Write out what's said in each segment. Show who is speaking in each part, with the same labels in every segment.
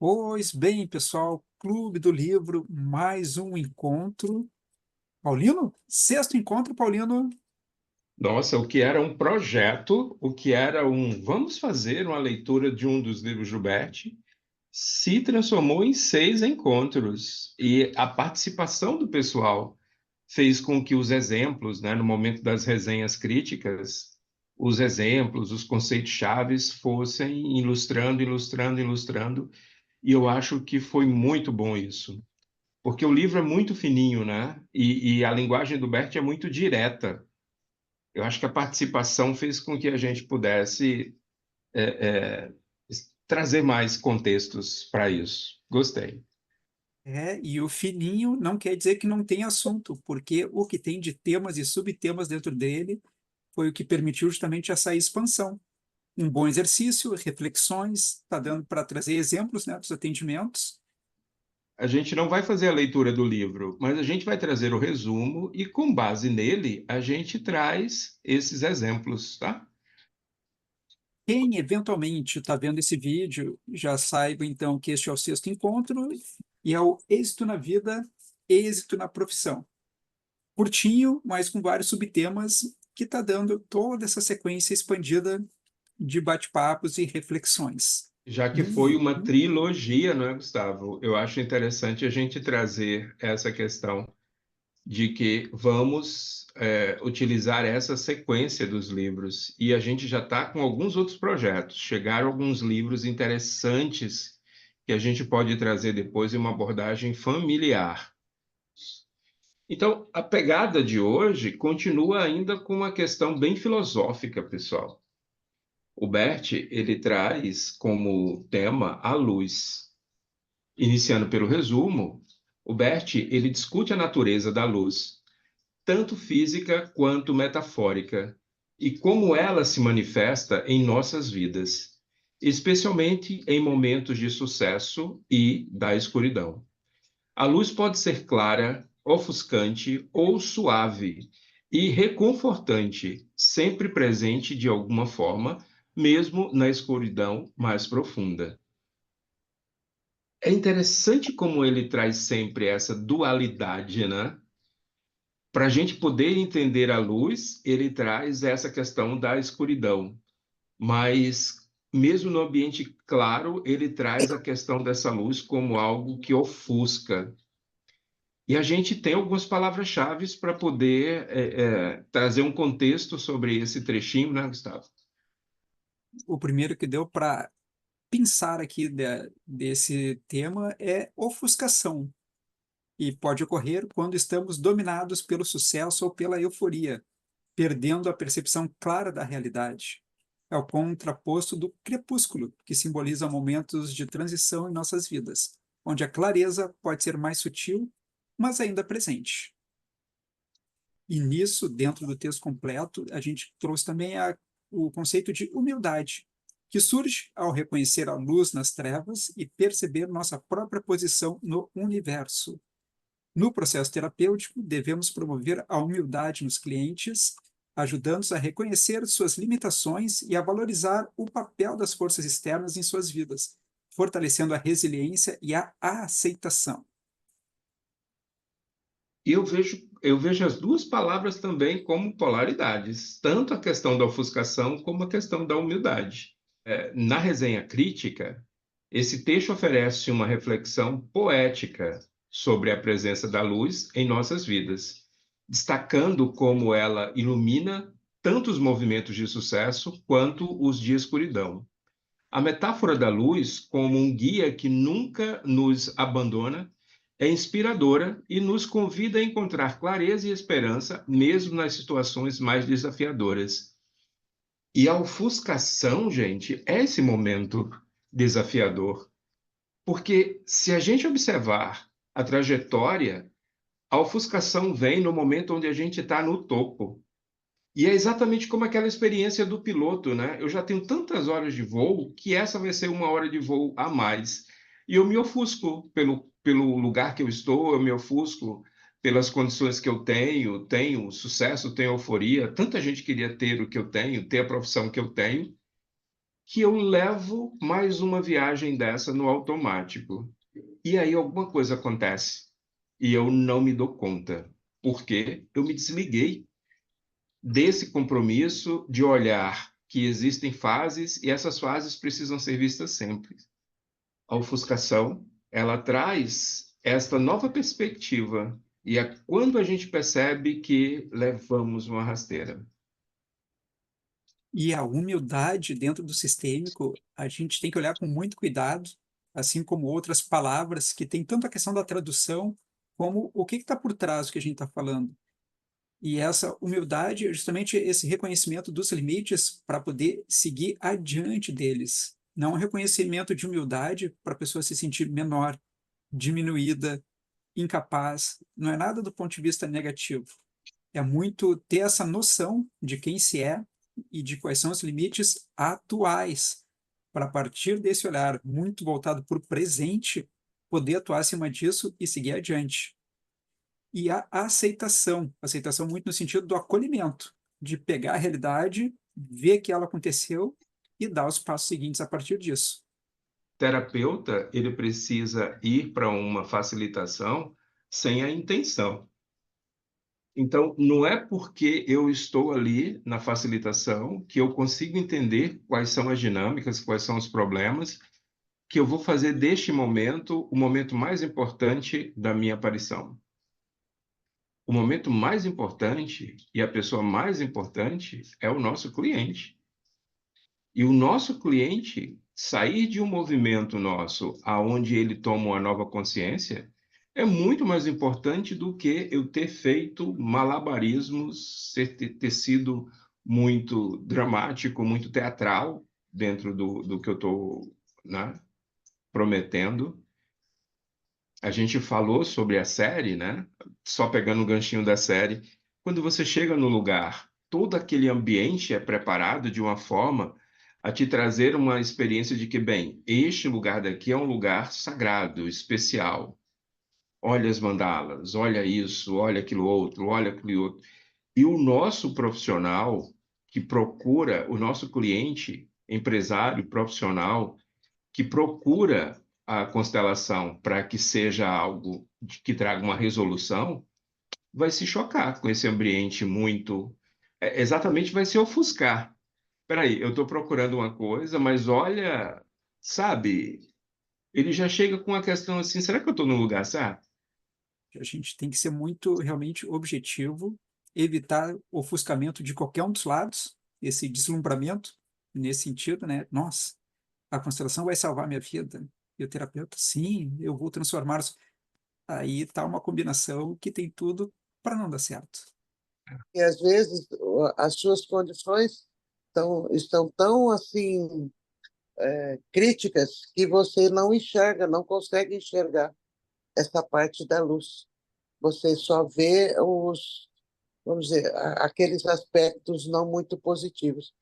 Speaker 1: Pois bem, pessoal, Clube do Livro, mais um encontro. Paulino? Sexto encontro, Paulino.
Speaker 2: Nossa, o que era um projeto, o que era vamos fazer uma leitura de um dos livros do Bert, se transformou em 6 encontros. E a participação do pessoal fez com que os exemplos, né, no momento das resenhas críticas, os exemplos, os conceitos chaves fossem ilustrando, ilustrando, ilustrando. E eu acho que foi muito bom isso. Porque o livro é muito fininho, né? E a linguagem do Bert é muito direta. Eu acho que a participação fez com que a gente pudesse é, é, trazer mais contextos para isso. Gostei.
Speaker 1: E o fininho não quer dizer que não tem assunto, porque o que tem de temas e subtemas dentro dele foi o que permitiu justamente essa expansão. Um bom exercício, reflexões, está dando para trazer exemplos, né, dos atendimentos.
Speaker 2: A gente não vai fazer a leitura do livro, mas a gente vai trazer o resumo e, com base nele, a gente traz esses exemplos, tá?
Speaker 1: Quem eventualmente está vendo esse vídeo já saiba então que este é o sexto encontro e é o êxito na vida, êxito na profissão. Curtinho, mas com vários subtemas, que está dando toda essa sequência expandida de bate-papos e reflexões.
Speaker 2: Já que foi
Speaker 1: Uhum.
Speaker 2: uma trilogia, não é, Gustavo? Eu acho interessante a gente trazer essa questão de que vamos utilizar essa sequência dos livros. E a gente já está com alguns outros projetos. Chegaram alguns livros interessantes que a gente pode trazer depois em uma abordagem familiar. Então, a pegada de hoje continua ainda com uma questão bem filosófica, pessoal. O Bert, ele traz como tema a luz. Iniciando pelo resumo, o Bert, ele discute a natureza da luz, tanto física quanto metafórica, e como ela se manifesta em nossas vidas, especialmente em momentos de sucesso e da escuridão. A luz pode ser clara, ofuscante ou suave e reconfortante, sempre presente de alguma forma, mesmo na escuridão mais profunda. É interessante como ele traz sempre essa dualidade, né? Para a gente poder entender a luz, ele traz essa questão da escuridão, mas mesmo no ambiente claro, ele traz a questão dessa luz como algo que ofusca. E a gente tem algumas palavras-chave para poder trazer um contexto sobre esse trechinho, né, Gustavo?
Speaker 1: O primeiro que deu para pensar aqui desse tema é ofuscação, e pode ocorrer quando estamos dominados pelo sucesso ou pela euforia, perdendo a percepção clara da realidade. É o contraposto do crepúsculo, que simboliza momentos de transição em nossas vidas, onde a clareza pode ser mais sutil, mas ainda presente. E nisso, dentro do texto completo, a gente trouxe também o conceito de humildade, que surge ao reconhecer a luz nas trevas e perceber nossa própria posição no universo. No processo terapêutico, devemos promover a humildade nos clientes, ajudando-os a reconhecer suas limitações e a valorizar o papel das forças externas em suas vidas, fortalecendo a resiliência e a aceitação.
Speaker 2: E eu vejo as duas palavras também como polaridades, tanto a questão da ofuscação como a questão da humildade. Na resenha crítica, esse texto oferece uma reflexão poética sobre a presença da luz em nossas vidas, destacando como ela ilumina tanto os movimentos de sucesso quanto os de escuridão. A metáfora da luz, como um guia que nunca nos abandona, é inspiradora e nos convida a encontrar clareza e esperança, mesmo nas situações mais desafiadoras. E a ofuscação, gente, é esse momento desafiador. Porque se a gente observar a trajetória, a ofuscação vem no momento onde a gente está no topo. E é exatamente como aquela experiência do piloto, né? Eu já tenho tantas horas de voo que essa vai ser uma hora de voo a mais. E eu me ofusco pelo lugar que eu estou, eu me ofusco pelas condições que eu tenho sucesso, tenho euforia. Tanta gente queria ter o que eu tenho, ter a profissão que eu tenho, que eu levo mais uma viagem dessa no automático. E aí alguma coisa acontece e eu não me dou conta, porque eu me desliguei desse compromisso de olhar que existem fases e essas fases precisam ser vistas sempre. A ofuscação, ela traz esta nova perspectiva e é quando a gente percebe que levamos uma rasteira.
Speaker 1: E a humildade dentro do sistêmico, a gente tem que olhar com muito cuidado, assim como outras palavras que tem tanto a questão da tradução, como o que está por trás do que a gente está falando. E essa humildade é justamente esse reconhecimento dos limites para poder seguir adiante deles. Não um reconhecimento de humildade para a pessoa se sentir menor, diminuída, incapaz. Não é nada do ponto de vista negativo. É muito ter essa noção de quem se é e de quais são os limites atuais, para a partir desse olhar muito voltado para o presente, poder atuar acima disso e seguir adiante. E a aceitação muito no sentido do acolhimento, de pegar a realidade, ver que ela aconteceu e dar os passos seguintes a partir disso.
Speaker 2: Terapeuta, ele precisa ir para uma facilitação sem a intenção. Então, não é porque eu estou ali na facilitação que eu consigo entender quais são as dinâmicas, quais são os problemas, que eu vou fazer deste momento o momento mais importante da minha aparição. O momento mais importante e a pessoa mais importante é o nosso cliente. E o nosso cliente sair de um movimento nosso aonde ele toma uma nova consciência é muito mais importante do que eu ter feito malabarismos, ter sido muito dramático, muito teatral dentro do que eu estou, né, prometendo. A gente falou sobre a série, né? Só pegando o ganchinho da série. Quando você chega no lugar, todo aquele ambiente é preparado de uma forma a te trazer uma experiência de que, bem, este lugar daqui é um lugar sagrado, especial. Olha as mandalas, olha isso, olha aquilo outro, olha aquilo outro. E o nosso profissional que procura, o nosso cliente, empresário, profissional, que procura a constelação para que seja algo que traga uma resolução, vai se chocar com esse ambiente muito. Exatamente, vai se ofuscar. Espera aí, eu estou procurando uma coisa, mas olha, sabe, ele já chega com a questão assim: será que eu estou no lugar certo?
Speaker 1: A gente tem que ser muito realmente objetivo, evitar ofuscamento de qualquer um dos lados, esse deslumbramento nesse sentido, né? Nossa, a constelação vai salvar minha vida. E o terapeuta, sim, eu vou transformar. Aí tá uma combinação que tem tudo para não dar certo.
Speaker 3: E às vezes as suas condições estão tão assim críticas que você não enxerga, não consegue enxergar essa parte da luz. Você só vê vamos dizer, aqueles aspectos não muito positivos.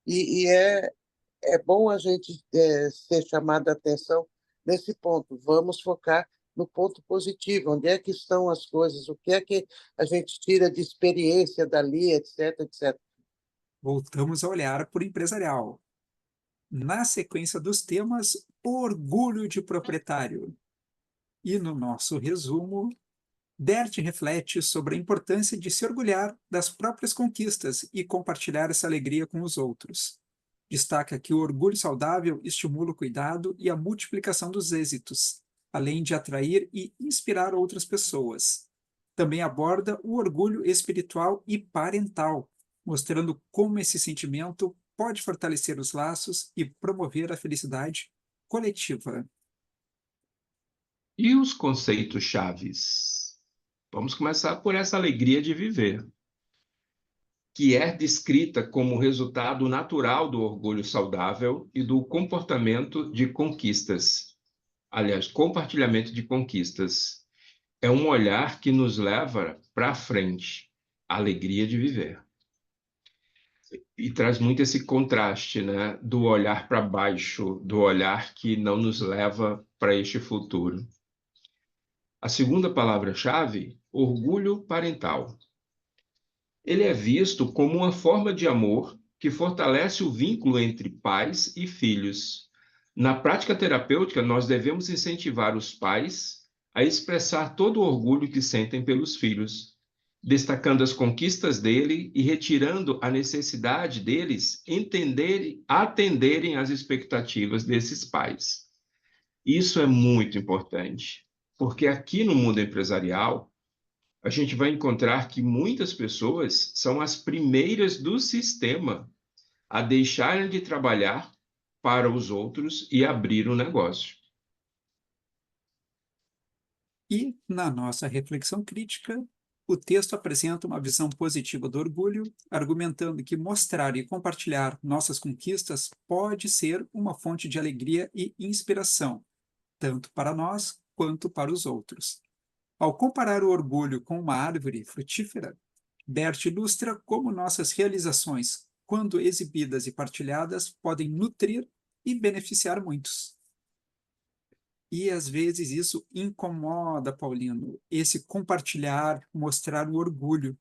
Speaker 3: É bom a gente ser chamado a atenção nesse ponto. Vamos focar no ponto positivo. Onde é que estão as coisas? O que é que a gente tira de experiência dali, etc, etc.
Speaker 1: Voltamos a olhar por empresarial. Na sequência dos temas, orgulho de proprietário. E no nosso resumo, Bert reflete sobre a importância de se orgulhar das próprias conquistas e compartilhar essa alegria com os outros. Destaca que o orgulho saudável estimula o cuidado e a multiplicação dos êxitos, além de atrair e inspirar outras pessoas. Também aborda o orgulho espiritual e parental, mostrando como esse sentimento pode fortalecer os laços e promover a felicidade coletiva.
Speaker 2: E os conceitos chaves? Vamos começar por essa alegria de viver, que é descrita como resultado natural do orgulho saudável e do comportamento de conquistas. Aliás, compartilhamento de conquistas. É um olhar que nos leva para frente, a alegria de viver. E traz muito esse contraste, né, do olhar para baixo, do olhar que não nos leva para este futuro. A segunda palavra-chave, orgulho parental. Ele é visto como uma forma de amor que fortalece o vínculo entre pais e filhos. Na prática terapêutica, nós devemos incentivar os pais a expressar todo o orgulho que sentem pelos filhos, destacando as conquistas dele e retirando a necessidade deles atenderem às expectativas desses pais. Isso é muito importante, porque aqui no mundo empresarial, a gente vai encontrar que muitas pessoas são as primeiras do sistema a deixarem de trabalhar para os outros e abrir um negócio.
Speaker 1: E, na nossa reflexão crítica, o texto apresenta uma visão positiva do orgulho, argumentando que mostrar e compartilhar nossas conquistas pode ser uma fonte de alegria e inspiração, tanto para nós quanto para os outros. Ao comparar o orgulho com uma árvore frutífera, Bert ilustra como nossas realizações, quando exibidas e partilhadas, podem nutrir e beneficiar muitos. E às vezes isso incomoda, Paulino, esse compartilhar, mostrar o orgulho.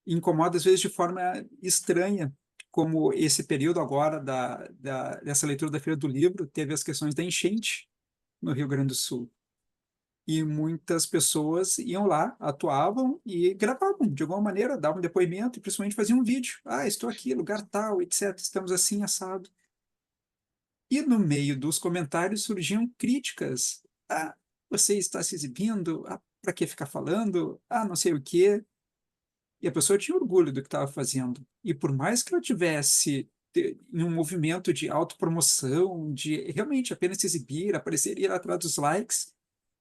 Speaker 1: Incomoda às vezes de forma estranha, como esse período agora dessa leitura da Feira do Livro, teve as questões da enchente no Rio Grande do Sul. E muitas pessoas iam lá, atuavam e gravavam, de alguma maneira, davam um depoimento e principalmente faziam um vídeo. Ah, estou aqui, lugar tal, etc. Estamos assim, assado. E no meio dos comentários surgiam críticas. Ah, você está se exibindo? Ah, para que ficar falando? Ah, não sei o quê. E a pessoa tinha orgulho do que estava fazendo. E por mais que ela tivesse em um movimento de autopromoção, de realmente apenas se exibir, aparecer e ir atrás dos likes,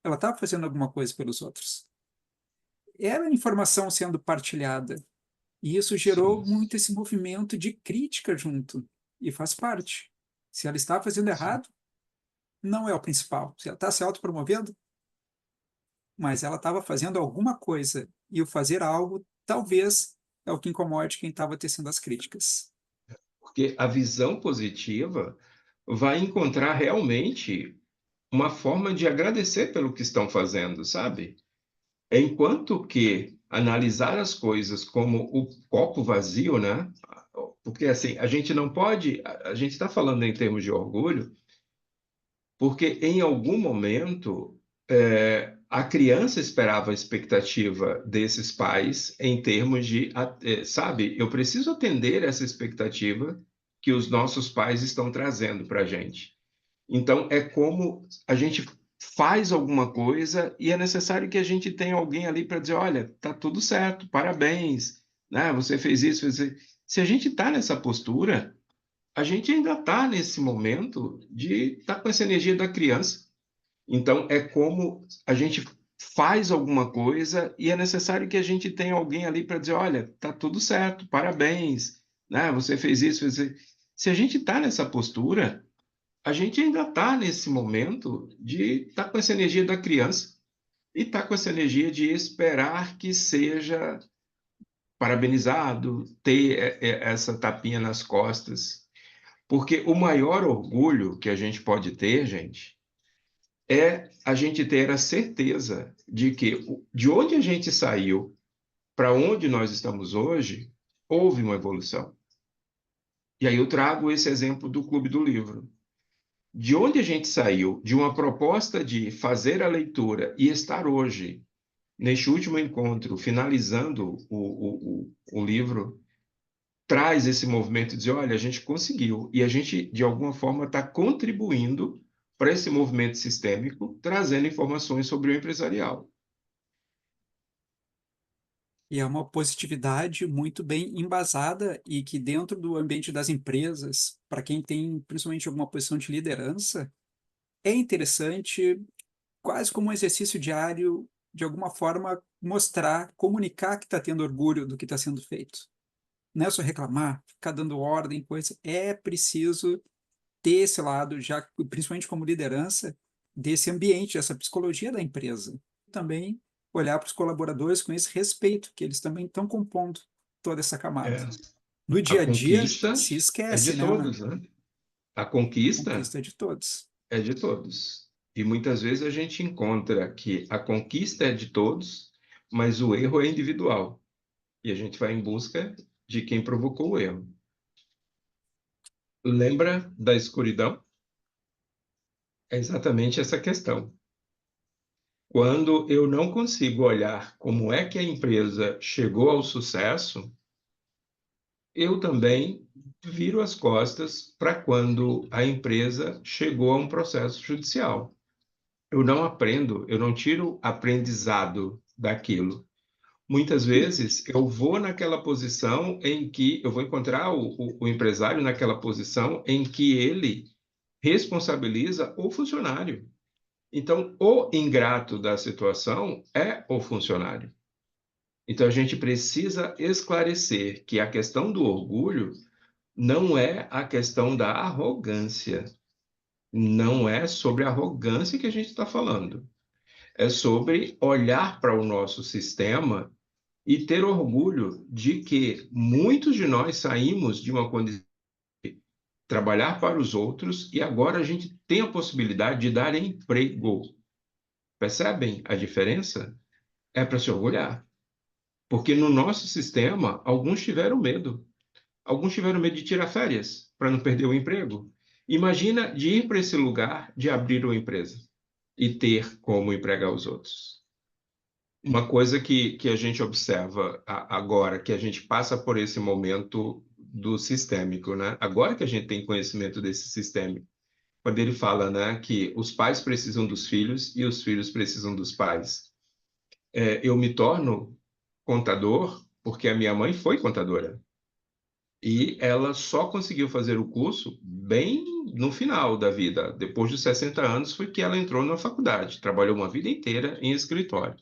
Speaker 1: ela estava fazendo alguma coisa pelos outros. Era informação sendo partilhada. E isso gerou
Speaker 2: Sim,
Speaker 1: muito esse movimento de crítica junto. E faz parte. Se ela está fazendo
Speaker 2: sim.
Speaker 1: errado, não é o principal. Se ela está se autopromovendo, mas ela estava fazendo alguma coisa. E o fazer algo, talvez, é o que incomode quem estava tecendo as críticas.
Speaker 2: Porque a visão positiva vai encontrar realmente uma forma de agradecer pelo que estão fazendo, sabe? Enquanto que analisar as coisas como o copo vazio, né? Porque assim, a gente não pode, a gente está falando em termos de orgulho, porque em algum momento a criança esperava a expectativa desses pais em termos de, sabe, eu preciso atender essa expectativa que os nossos pais estão trazendo para a gente. Então, é como a gente faz alguma coisa e é necessário que a gente tenha alguém ali para dizer, olha, tá tudo certo, parabéns, né? Você fez isso, fez isso. Se a gente está nessa postura, a gente ainda está nesse momento de estar com essa energia da criança. Então, é como a gente faz alguma coisa e é necessário que a gente tenha alguém ali para dizer, olha, tá tudo certo, parabéns, né? Você fez isso, fez isso. Se a gente está nessa postura, a gente ainda está nesse momento de estar com essa energia da criança e estar com essa energia de esperar que seja parabenizado, ter essa tapinha nas costas. Porque o maior orgulho que a gente pode ter, gente, é a gente ter a certeza de que de onde a gente saiu para onde nós estamos hoje, houve uma evolução. E aí eu trago esse exemplo do Clube do Livro. De onde a gente saiu, de uma proposta de fazer a leitura e estar hoje, neste último encontro, finalizando o livro, traz esse movimento de dizer, olha, a gente conseguiu, e a gente, de alguma forma, está contribuindo para esse movimento sistêmico, trazendo informações sobre o empresarial.
Speaker 1: E é uma positividade muito bem embasada e que dentro do ambiente das empresas, para quem tem principalmente alguma posição de liderança, é interessante, quase como um exercício diário, de alguma forma mostrar, comunicar que está tendo orgulho do que está sendo feito. Não é só reclamar, ficar dando ordem, coisa. É preciso ter esse lado, já principalmente como liderança, desse ambiente, dessa psicologia da empresa. Também olhar para os colaboradores com esse respeito, que eles também estão compondo toda essa camada.
Speaker 2: É.
Speaker 1: No
Speaker 2: A
Speaker 1: dia a dia,
Speaker 2: conquista
Speaker 1: se
Speaker 2: é de
Speaker 1: esquece, né, Ana?
Speaker 2: todos, né? A
Speaker 1: A
Speaker 2: conquista
Speaker 1: conquista é de todos.
Speaker 2: é de todos. E muitas vezes a gente encontra que a conquista é de todos, mas o erro é individual. E a gente vai em busca de quem provocou o erro. Lembra da escuridão? É exatamente essa questão. Quando eu não consigo olhar como é que a empresa chegou ao sucesso, eu também viro as costas para quando a empresa chegou a um processo judicial. Eu não aprendo, eu não tiro aprendizado daquilo. Muitas vezes eu vou naquela posição em que eu vou encontrar o empresário naquela posição em que ele responsabiliza o funcionário. Então, o ingrato da situação é o funcionário. Então, a gente precisa esclarecer que a questão do orgulho não é a questão da arrogância. Não é sobre arrogância que a gente está falando. É sobre olhar para o nosso sistema e ter orgulho de que muitos de nós saímos de uma condição de trabalhar para os outros e agora a gente tem a possibilidade de dar emprego. Percebem a diferença? É para se orgulhar. Porque no nosso sistema, alguns tiveram medo. Alguns tiveram medo de tirar férias para não perder o emprego. Imagina de ir para esse lugar de abrir uma empresa e ter como empregar os outros. Uma coisa que a gente observa agora, que a gente passa por esse momento do sistêmico, né? Agora que a gente tem conhecimento desse sistêmico, quando ele fala, né, que os pais precisam dos filhos e os filhos precisam dos pais. Eu me torno contador porque a minha mãe foi contadora. E ela só conseguiu fazer o curso bem no final da vida. Depois dos 60 anos foi que ela entrou na faculdade. Trabalhou uma vida inteira em escritório.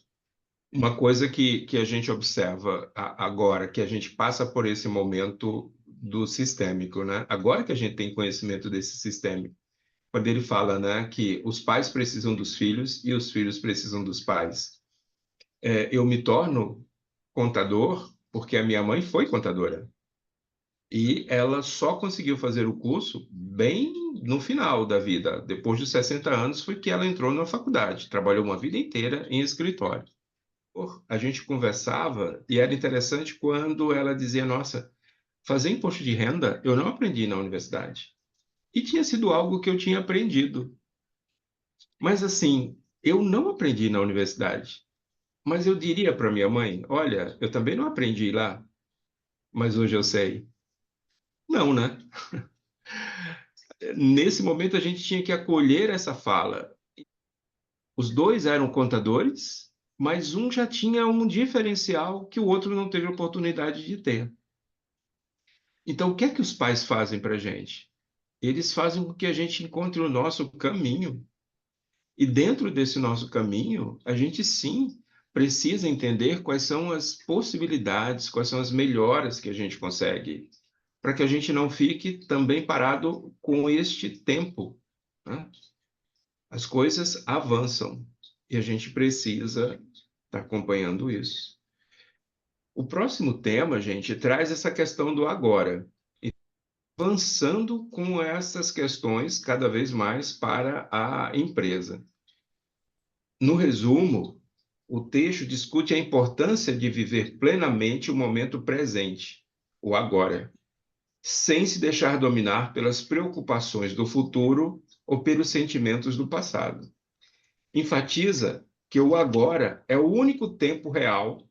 Speaker 2: Uma coisa que a gente observa agora, que a gente passa por esse momento do sistêmico, né? Agora que a gente tem conhecimento desse sistêmico, quando ele fala, né, que os pais precisam dos filhos e os filhos precisam dos pais. Eu me torno contador porque a minha mãe foi contadora. E ela só conseguiu fazer o curso bem no final da vida. Depois dos 60 anos foi que ela entrou na faculdade. Trabalhou uma vida inteira em escritório. A gente conversava e era interessante quando ela dizia: Nossa, fazer imposto de renda eu não aprendi na universidade. E tinha sido algo que eu tinha aprendido. Mas assim, eu não aprendi na universidade. Mas eu diria para minha mãe: Olha, eu também não aprendi lá, mas hoje eu sei. Não, né? Nesse momento a gente tinha que acolher essa fala. Os dois eram contadores, mas um já tinha um diferencial que o outro não teve oportunidade de ter. Então, o que é que os pais fazem para a gente? Eles fazem com que a gente encontre o nosso caminho. E dentro desse nosso caminho, a gente sim precisa entender quais são as possibilidades, quais são as melhoras que a gente consegue, para que a gente não fique também parado com este tempo, né? As coisas avançam e a gente precisa estar acompanhando isso. O próximo tema, gente, traz essa questão do agora, e avançando com essas questões cada vez mais para a empresa. No resumo, o texto discute a importância de viver plenamente o momento presente, o agora, sem se deixar dominar pelas preocupações do futuro ou pelos sentimentos do passado. Enfatiza que o agora é o único tempo real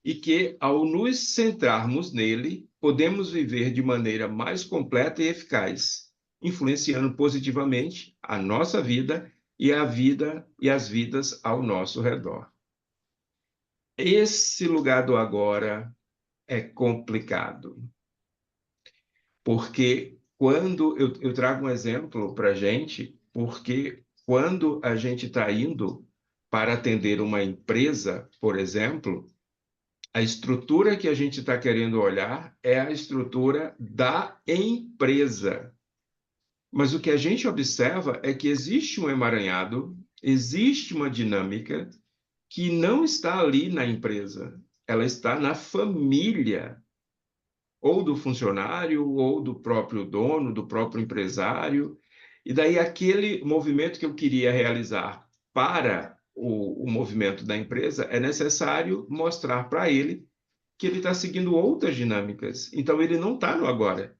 Speaker 2: e que, ao nos centrarmos nele, podemos viver de maneira mais completa e eficaz, influenciando positivamente a nossa vida e a vida e as vidas ao nosso redor. Esse lugar do agora é complicado, porque quando eu trago um exemplo para a gente, porque quando a gente está indo para atender uma empresa, por exemplo, a estrutura que a gente está querendo olhar é a estrutura da empresa. Mas o que a gente observa é que existe um emaranhado, existe uma dinâmica que não está ali na empresa, ela está na família, ou do funcionário, ou do próprio dono, do próprio empresário. E daí aquele movimento que eu queria realizar para o movimento da empresa, é necessário mostrar para ele que ele está seguindo outras dinâmicas. Então, ele não está no agora.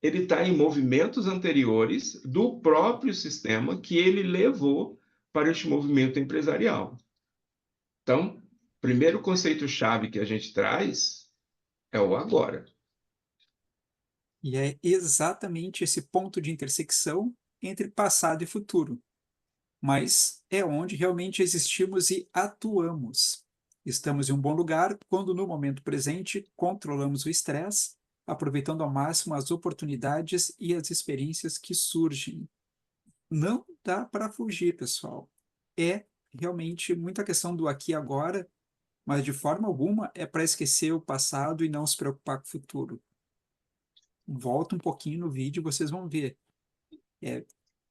Speaker 2: ele está em movimentos anteriores do próprio sistema que ele levou para este movimento empresarial. Então, primeiro conceito-chave que a gente traz é o agora.
Speaker 1: E é exatamente esse ponto de intersecção entre passado e futuro. Mas é onde realmente existimos e atuamos. Estamos em um bom lugar quando, no momento presente, controlamos o estresse, aproveitando ao máximo as oportunidades e as experiências que surgem. Não dá para fugir, pessoal. É realmente muita questão do aqui e agora, mas de forma alguma é para esquecer o passado e não se preocupar com o futuro. Volta um pouquinho no vídeo, vocês vão ver. É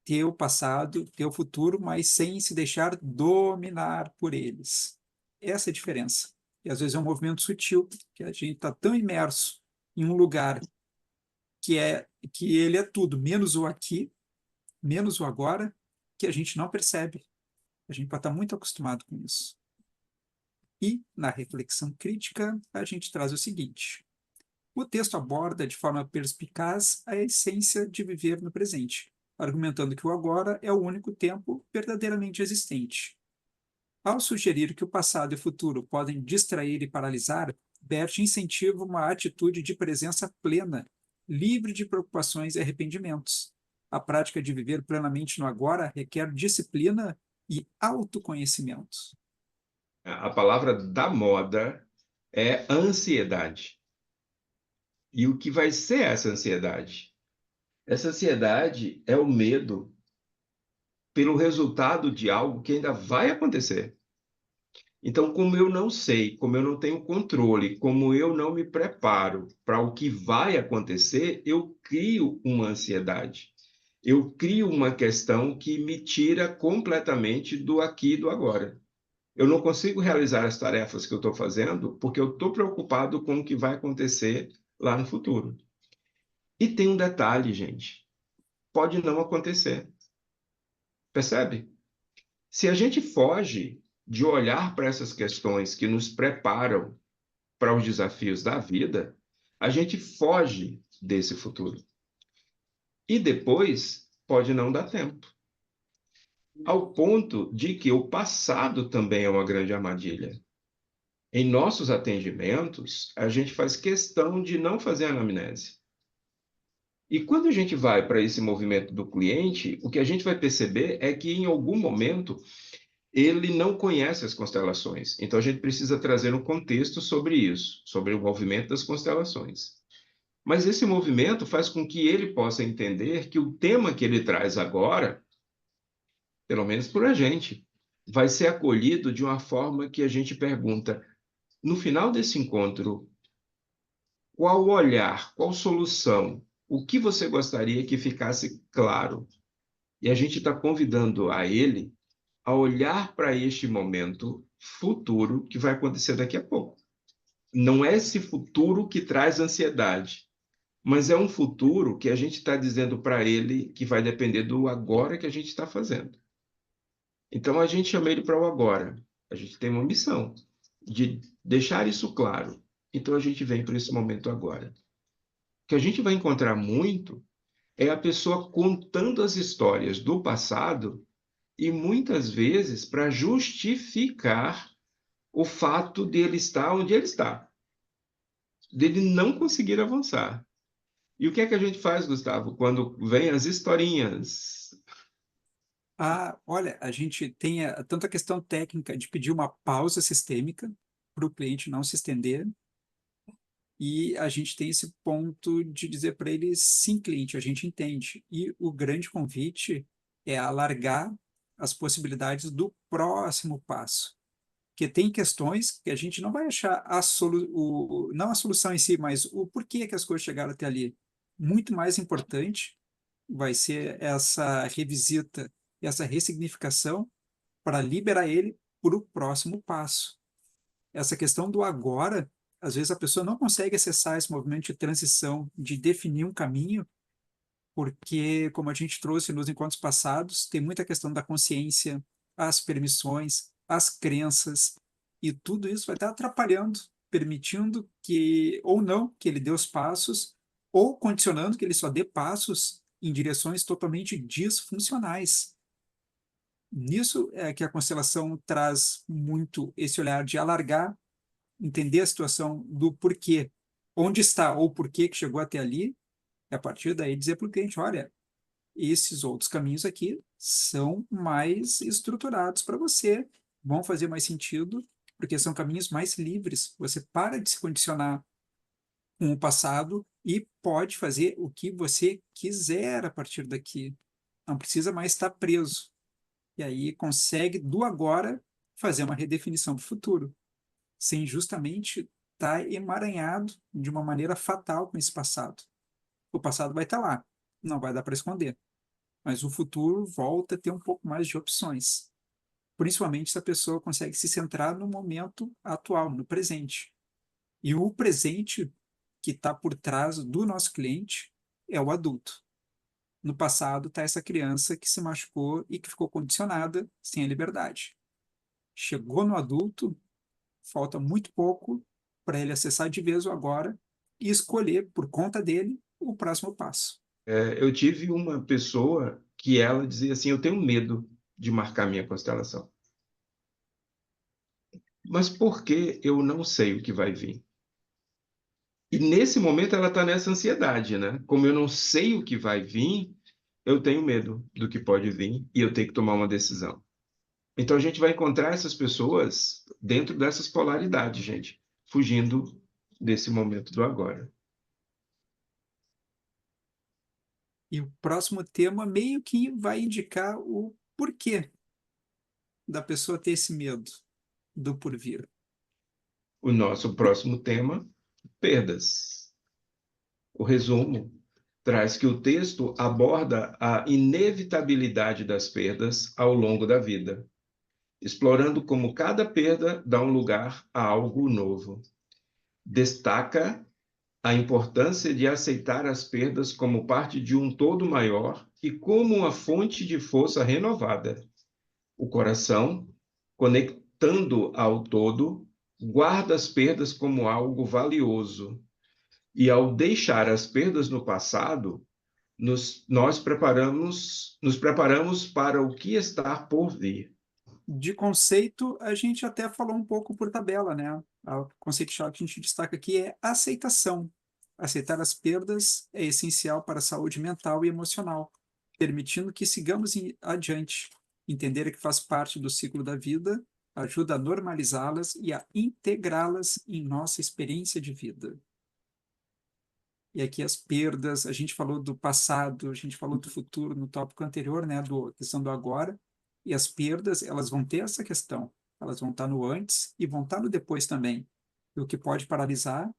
Speaker 1: ter o passado, ter o futuro, mas sem se deixar dominar por eles. Essa é a diferença. E às vezes é um movimento sutil, que a gente está tão imerso em um lugar que ele é tudo, menos o aqui, menos o agora, que a gente não percebe. A gente pode estar muito acostumado com isso. E, na reflexão crítica, a gente traz o seguinte: o texto aborda de forma perspicaz a essência de viver no presente, argumentando que o agora é o único tempo verdadeiramente existente. Ao sugerir que o passado e o futuro podem distrair e paralisar, Bert incentiva uma atitude de presença plena, livre de preocupações e arrependimentos. A prática de viver plenamente no agora requer disciplina e autoconhecimento.
Speaker 2: A palavra da moda é ansiedade. E o que vai ser essa ansiedade? Essa ansiedade é o medo pelo resultado de algo que ainda vai acontecer. Então, como eu não sei, como eu não tenho controle, como eu não me preparo para o que vai acontecer, eu crio uma ansiedade. Eu crio uma questão que me tira completamente do aqui e do agora. Eu não consigo realizar as tarefas que eu estou fazendo porque eu estou preocupado com o que vai acontecer lá no futuro. E tem um detalhe, gente. Pode não acontecer. Percebe? Se a gente foge de olhar para essas questões que nos preparam para os desafios da vida, a gente foge desse futuro. E depois pode não dar tempo. Ao ponto de que o passado também é uma grande armadilha. Em nossos atendimentos, a gente faz questão de não fazer anamnese. E quando a gente vai para esse movimento do cliente, o que a gente vai perceber é que em algum momento ele não conhece as constelações. Então a gente precisa trazer um contexto sobre isso, sobre o movimento das constelações. Mas esse movimento faz com que ele possa entender que o tema que ele traz agora, pelo menos por a gente, vai ser acolhido de uma forma que a gente pergunta: no final desse encontro, qual olhar, qual solução, o que você gostaria que ficasse claro? E a gente está convidando a ele a olhar para este momento futuro que vai acontecer daqui a pouco. Não é esse futuro que traz ansiedade, mas é um futuro que a gente está dizendo para ele que vai depender do agora que a gente está fazendo. Então a gente chama ele para o agora. A gente tem uma missão de deixar isso claro. Então a gente vem para esse momento agora. O que a gente vai encontrar muito é a pessoa contando as histórias do passado e muitas vezes para justificar o fato dele estar onde ele está, dele não conseguir avançar. E o que é que a gente faz, Gustavo, quando vem as historinhas?
Speaker 1: Olha, a gente tem tanto a questão técnica de pedir uma pausa sistêmica para o cliente não se estender, e a gente tem esse ponto de dizer para ele, sim, cliente, a gente entende. E o grande convite é alargar as possibilidades do próximo passo. Porque tem questões que a gente não vai achar não a solução em si, mas o porquê que as coisas chegaram até ali. Muito mais importante vai ser essa revisita, essa ressignificação para liberar ele para o próximo passo. Essa questão do agora, às vezes a pessoa não consegue acessar esse movimento de transição, de definir um caminho, porque, como a gente trouxe nos encontros passados, tem muita questão da consciência, as permissões, as crenças, e tudo isso vai estar atrapalhando, permitindo que, ou não, que ele dê os passos, ou condicionando que ele só dê passos em direções totalmente disfuncionais. Nisso é que a constelação traz muito esse olhar de alargar, entender a situação do porquê, onde está ou porquê que chegou até ali, e a partir daí dizer para o cliente, olha, esses outros caminhos aqui são mais estruturados para você, vão fazer mais sentido, porque são caminhos mais livres. Você para de se condicionar com o passado e pode fazer o que você quiser a partir daqui. Não precisa mais estar preso. E aí consegue, do agora, fazer uma redefinição do futuro, sem justamente estar emaranhado de uma maneira fatal com esse passado. O passado vai estar lá, não vai dar para esconder, mas o futuro volta a ter um pouco mais de opções, principalmente se a pessoa consegue se centrar no momento atual, no presente. E o presente que está por trás do nosso cliente é o adulto. No passado está essa criança que se machucou e que ficou condicionada sem a liberdade. Chegou no adulto, falta muito pouco para ele acessar de vez o agora e escolher, por conta dele, o próximo passo.
Speaker 2: Eu tive uma pessoa que ela dizia assim, eu tenho medo de marcar minha constelação. Mas por que eu não sei o que vai vir? E nesse momento ela está nessa ansiedade, né? Como eu não sei o que vai vir, eu tenho medo do que pode vir e eu tenho que tomar uma decisão. Então a gente vai encontrar essas pessoas dentro dessas polaridades, gente, fugindo desse momento do agora.
Speaker 1: E o próximo tema meio que vai indicar o porquê da pessoa ter esse medo do porvir.
Speaker 2: O nosso próximo tema, perdas. O resumo traz que o texto aborda a inevitabilidade das perdas ao longo da vida, explorando como cada perda dá um lugar a algo novo. Destaca a importância de aceitar as perdas como parte de um todo maior e como uma fonte de força renovada. O coração, conectando ao todo, guarda as perdas como algo valioso. E ao deixar as perdas no passado, nós nos preparamos para o que está por vir.
Speaker 1: De conceito, a gente até falou um pouco por tabela, né? O conceito-chave que a gente destaca aqui é aceitação. Aceitar as perdas é essencial para a saúde mental e emocional, permitindo que sigamos adiante. Entender que faz parte do ciclo da vida ajuda a normalizá-las e a integrá-las em nossa experiência de vida. E aqui as perdas, a gente falou do passado, a gente falou do futuro no tópico anterior, né, do questão do agora, e as perdas, elas vão ter essa questão, elas vão estar no antes e vão estar no depois também. E o que pode paralisar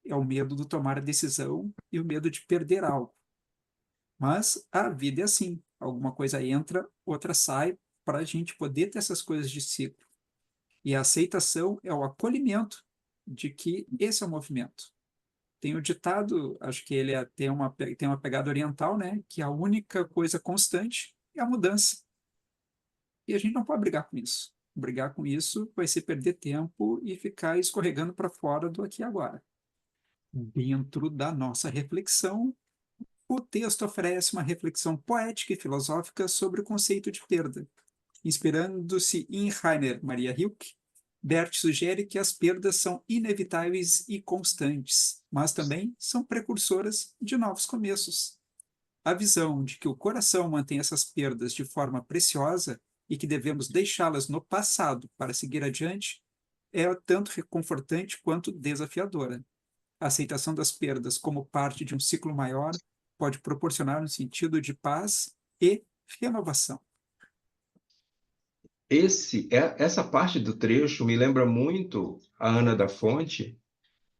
Speaker 1: é o medo de tomar a decisão e o medo de perder algo. Mas a vida é assim, alguma coisa entra, outra sai, para a gente poder ter essas coisas de ciclo. E a aceitação é o acolhimento de que esse é o movimento. Tem o ditado, acho que ele tem uma pegada oriental, né? Que a única coisa constante é a mudança. E a gente não pode brigar com isso. Brigar com isso vai ser perder tempo e ficar escorregando para fora do aqui e agora. Dentro da nossa reflexão, o texto oferece uma reflexão poética e filosófica sobre o conceito de perda. Inspirando-se em Rainer Maria Rilke, Bert sugere que as perdas são inevitáveis e constantes, mas também são precursoras de novos começos. A visão de que o coração mantém essas perdas de forma preciosa e que devemos deixá-las no passado para seguir adiante é tanto reconfortante quanto desafiadora. A aceitação das perdas como parte de um ciclo maior pode proporcionar um sentido de paz e renovação.
Speaker 2: Essa parte do trecho me lembra muito a Ana da Fonte,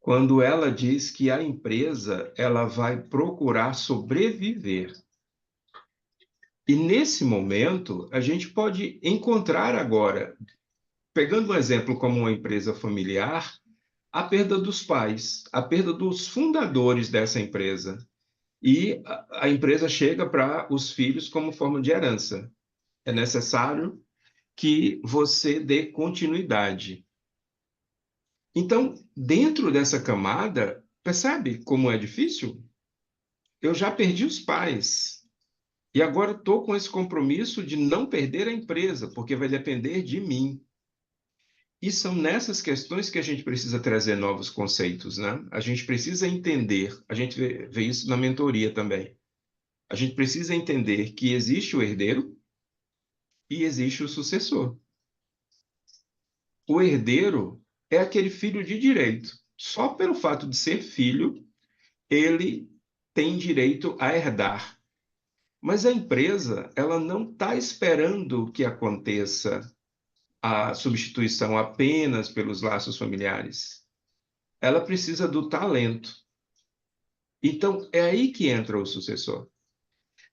Speaker 2: quando ela diz que a empresa ela vai procurar sobreviver. E nesse momento, a gente pode encontrar agora, pegando um exemplo como uma empresa familiar, a perda dos pais, a perda dos fundadores dessa empresa. E a empresa chega para os filhos como forma de herança. É necessário que você dê continuidade. Então, dentro dessa camada, percebe como é difícil? eu já perdi os pais. E agora estou com esse compromisso de não perder a empresa, porque vai depender de mim. E são nessas questões que a gente precisa trazer novos conceitos, né? A gente precisa entender, a gente vê isso na mentoria também. A gente precisa entender que existe o herdeiro e existe o sucessor. O herdeiro é aquele filho de direito. Só pelo fato de ser filho, ele tem direito a herdar. Mas a empresa, ela não está esperando que aconteça a substituição apenas pelos laços familiares. Ela precisa do talento. Então, é aí que entra o sucessor.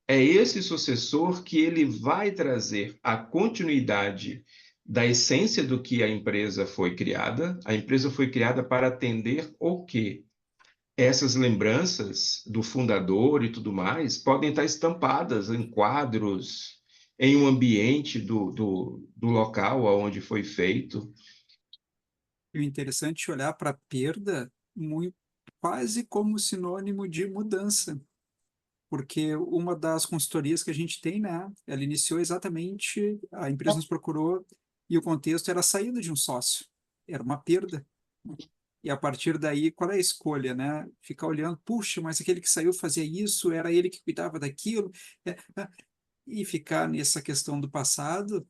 Speaker 2: É esse sucessor que ele vai trazer a continuidade da essência do que a empresa foi criada. A empresa foi criada para atender o quê? Essas lembranças do fundador e tudo mais podem estar estampadas em quadros, em um ambiente do local onde foi feito.
Speaker 1: E o interessante é olhar para a perda muito, quase como sinônimo de mudança, porque uma das consultorias que a gente tem, né, ela iniciou exatamente, a empresa nos procurou e o contexto era a saída de um sócio, era uma perda. E a partir daí, qual é a escolha, né? Ficar olhando, puxa, mas aquele que saiu fazia isso, era ele que cuidava daquilo, e ficar nessa questão do passado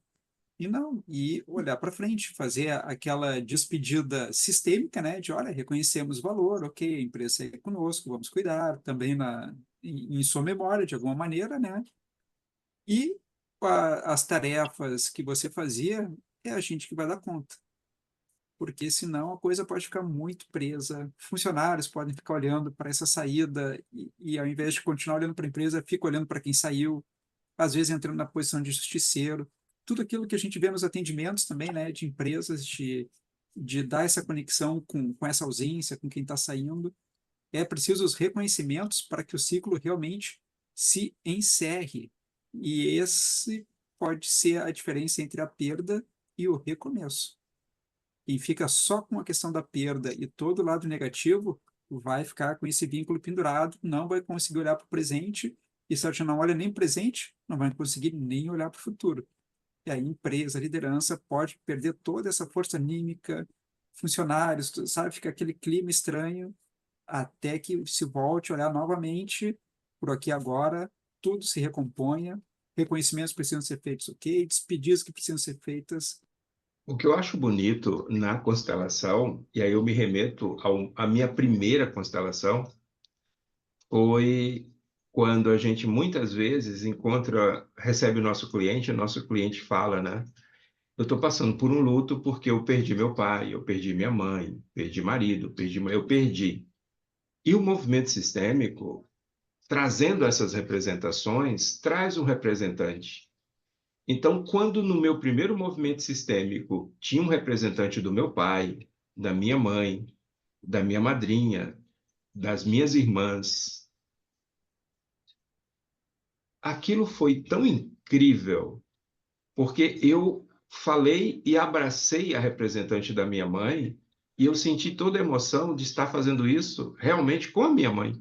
Speaker 1: e não, e olhar para frente, fazer aquela despedida sistêmica, né? De, olha, reconhecemos o valor, ok, a empresa é conosco, vamos cuidar, também em sua memória, de alguma maneira, né? E as tarefas que você fazia, é a gente que vai dar conta, porque senão a coisa pode ficar muito presa. Funcionários podem ficar olhando para essa saída e ao invés de continuar olhando para a empresa, fica olhando para quem saiu, às vezes entrando na posição de justiceiro. Tudo aquilo que a gente vê nos atendimentos também, né, de empresas, de dar essa conexão com essa ausência, com quem está saindo. É preciso os reconhecimentos para que o ciclo realmente se encerre. E esse pode ser a diferença entre a perda e o recomeço. Quem fica só com a questão da perda e todo o lado negativo vai ficar com esse vínculo pendurado, não vai conseguir olhar para o presente, e se a gente não olha nem para o presente, não vai conseguir nem olhar para o futuro. E aí a empresa, a liderança pode perder toda essa força anímica, funcionários, sabe? Fica aquele clima estranho até que se volte a olhar novamente por aqui agora, tudo se recomponha, reconhecimentos precisam ser feitos, ok, despedidas que precisam ser feitas.
Speaker 2: O que eu acho bonito na constelação, e aí eu me remeto à minha primeira constelação, foi quando a gente muitas vezes recebe o nosso cliente fala, né? Eu estou passando por um luto porque eu perdi meu pai, eu perdi minha mãe, perdi marido, eu perdi. E o movimento sistêmico, trazendo essas representações, traz um representante. Então, quando no meu primeiro movimento sistêmico tinha um representante do meu pai, da minha mãe, da minha madrinha, das minhas irmãs, aquilo foi tão incrível, porque eu falei e abracei a representante da minha mãe e eu senti toda a emoção de estar fazendo isso realmente com a minha mãe.